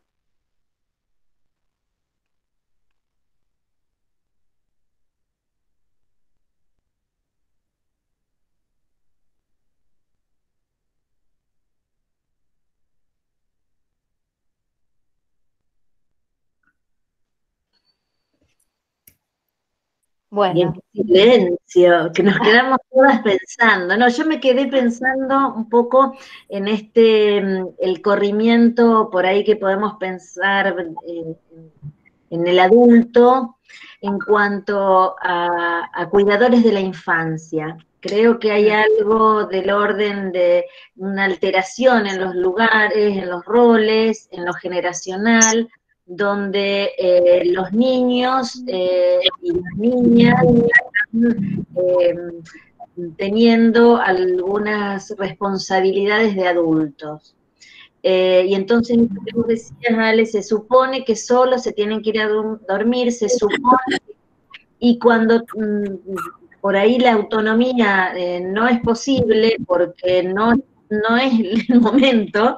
Bueno. Y en silencio, que nos quedamos todas pensando. No, yo me quedé pensando un poco en el corrimiento por ahí que podemos pensar en el adulto en cuanto a cuidadores de la infancia. Creo que hay algo del orden de una alteración en los lugares, en los roles, en lo generacional, donde los niños y las niñas están teniendo algunas responsabilidades de adultos. Y entonces, como decías, Ale, se supone que solo se tienen que ir a dormir, se supone, y cuando por ahí la autonomía no es posible porque no es el momento,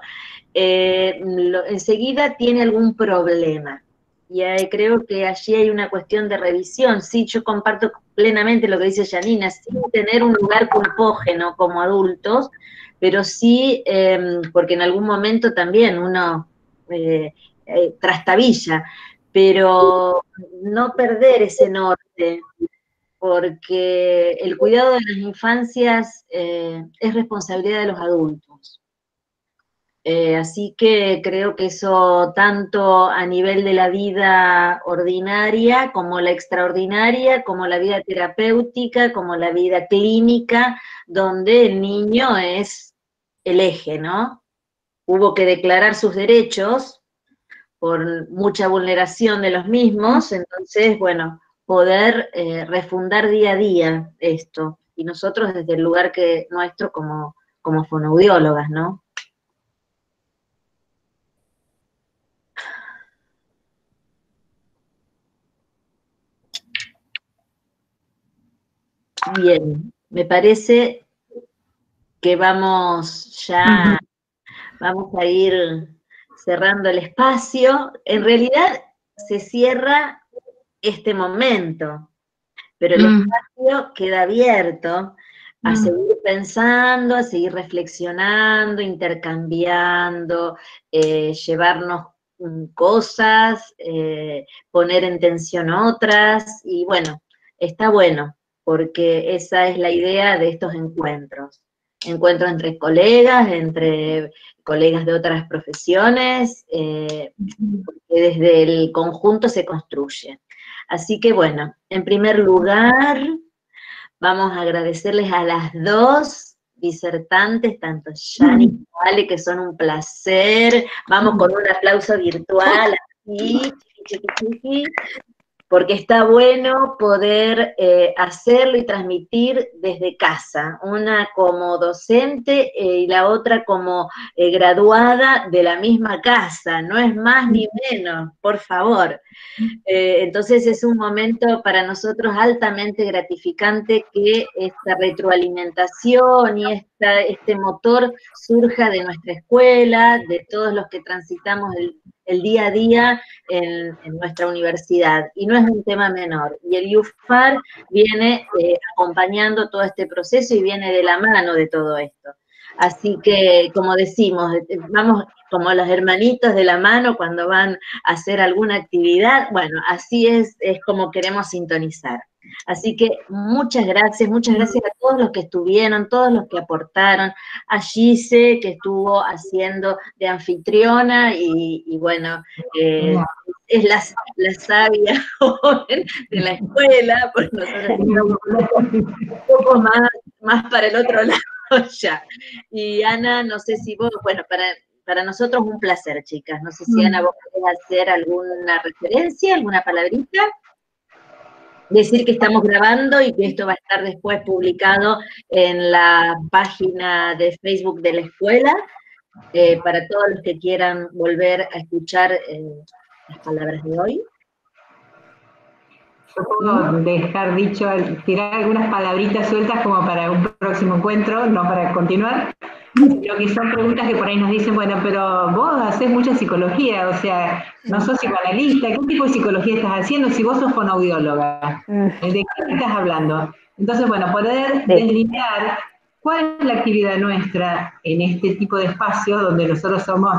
enseguida tiene algún problema. Y creo que allí hay una cuestión de revisión. Sí, yo comparto plenamente lo que dice Janina, sin tener un lugar culpógeno como adultos, pero sí, porque en algún momento también uno trastabilla, pero no perder ese norte, porque el cuidado de las infancias es responsabilidad de los adultos. Así que creo que eso tanto a nivel de la vida ordinaria como la extraordinaria, como la vida terapéutica, como la vida clínica, donde el niño es el eje, ¿no? Hubo que declarar sus derechos por mucha vulneración de los mismos, entonces, bueno, poder refundar día a día esto, y nosotros desde el lugar que nuestro como fonoaudiólogas, ¿no? Bien, me parece que vamos a ir cerrando el espacio. En realidad se cierra este momento, pero el espacio queda abierto a seguir pensando, a seguir reflexionando, intercambiando, llevarnos cosas, poner en tensión otras, y bueno, está bueno, porque esa es la idea de estos encuentros. Encuentros entre colegas de otras profesiones, porque desde el conjunto se construye. Así que bueno, en primer lugar, vamos a agradecerles a las dos disertantes, tanto Yani como Ale, que son un placer. Vamos con un aplauso virtual, así, chiqui, chiqui, chiqui, porque está bueno poder hacerlo y transmitir desde casa, una como docente y la otra como graduada de la misma casa, no es más ni menos, por favor. Entonces es un momento para nosotros altamente gratificante que esta retroalimentación y este motor surja de nuestra escuela, de todos los que transitamos el día a día en nuestra universidad. Y no es un tema menor. Y el IUFAR viene acompañando todo este proceso y viene de la mano de todo esto. Así que, como decimos, vamos como los hermanitos de la mano cuando van a hacer alguna actividad. Bueno, así es como queremos sintonizar. Así que muchas gracias a todos los que estuvieron, todos los que aportaron, a Gise, que estuvo haciendo de anfitriona, y bueno, es la sabia joven de la escuela, porque nosotros estamos un poco más para el otro lado ya. Y Ana, no sé si vos, bueno, para nosotros un placer, chicas. No sé si Ana, vos querés hacer alguna referencia, alguna palabrita. Decir que estamos grabando y que esto va a estar después publicado en la página de Facebook de la escuela, para todos los que quieran volver a escuchar las palabras de hoy. Yo puedo dejar dicho, tirar algunas palabritas sueltas como para un próximo encuentro, no para continuar, sino que son preguntas que por ahí nos dicen, bueno, pero vos hacés mucha psicología, o sea, no sos psicoanalista, ¿qué tipo de psicología estás haciendo si vos sos fonoaudióloga? ¿De qué estás hablando? Entonces, bueno, poder deslindar cuál es la actividad nuestra en este tipo de espacios donde nosotros somos,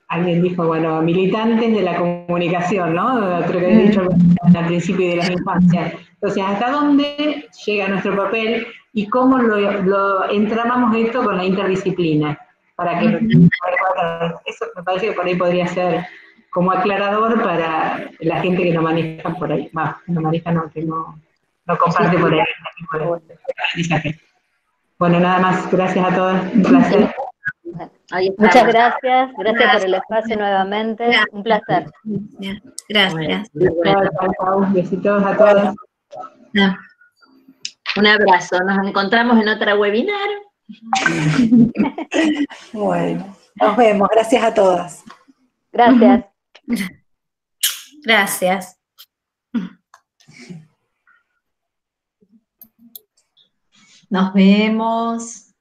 alguien dijo, bueno, militantes de la comunicación, ¿no? Creo que había dicho al principio de las infancias. Entonces, ¿hasta dónde llega nuestro papel y cómo lo entramamos esto con la interdisciplina? Para que eso me parece que por ahí podría ser como aclarador para la gente que no maneja por ahí, no maneja, no, que no comparte por ahí. Bueno, nada más, gracias a todos, un placer. Muchas gracias por el espacio nuevamente, un placer. Gracias. Besitos a todos. Un abrazo, nos encontramos en otra webinar. Bueno, nos vemos, gracias a todas. Gracias. Gracias. Nos vemos.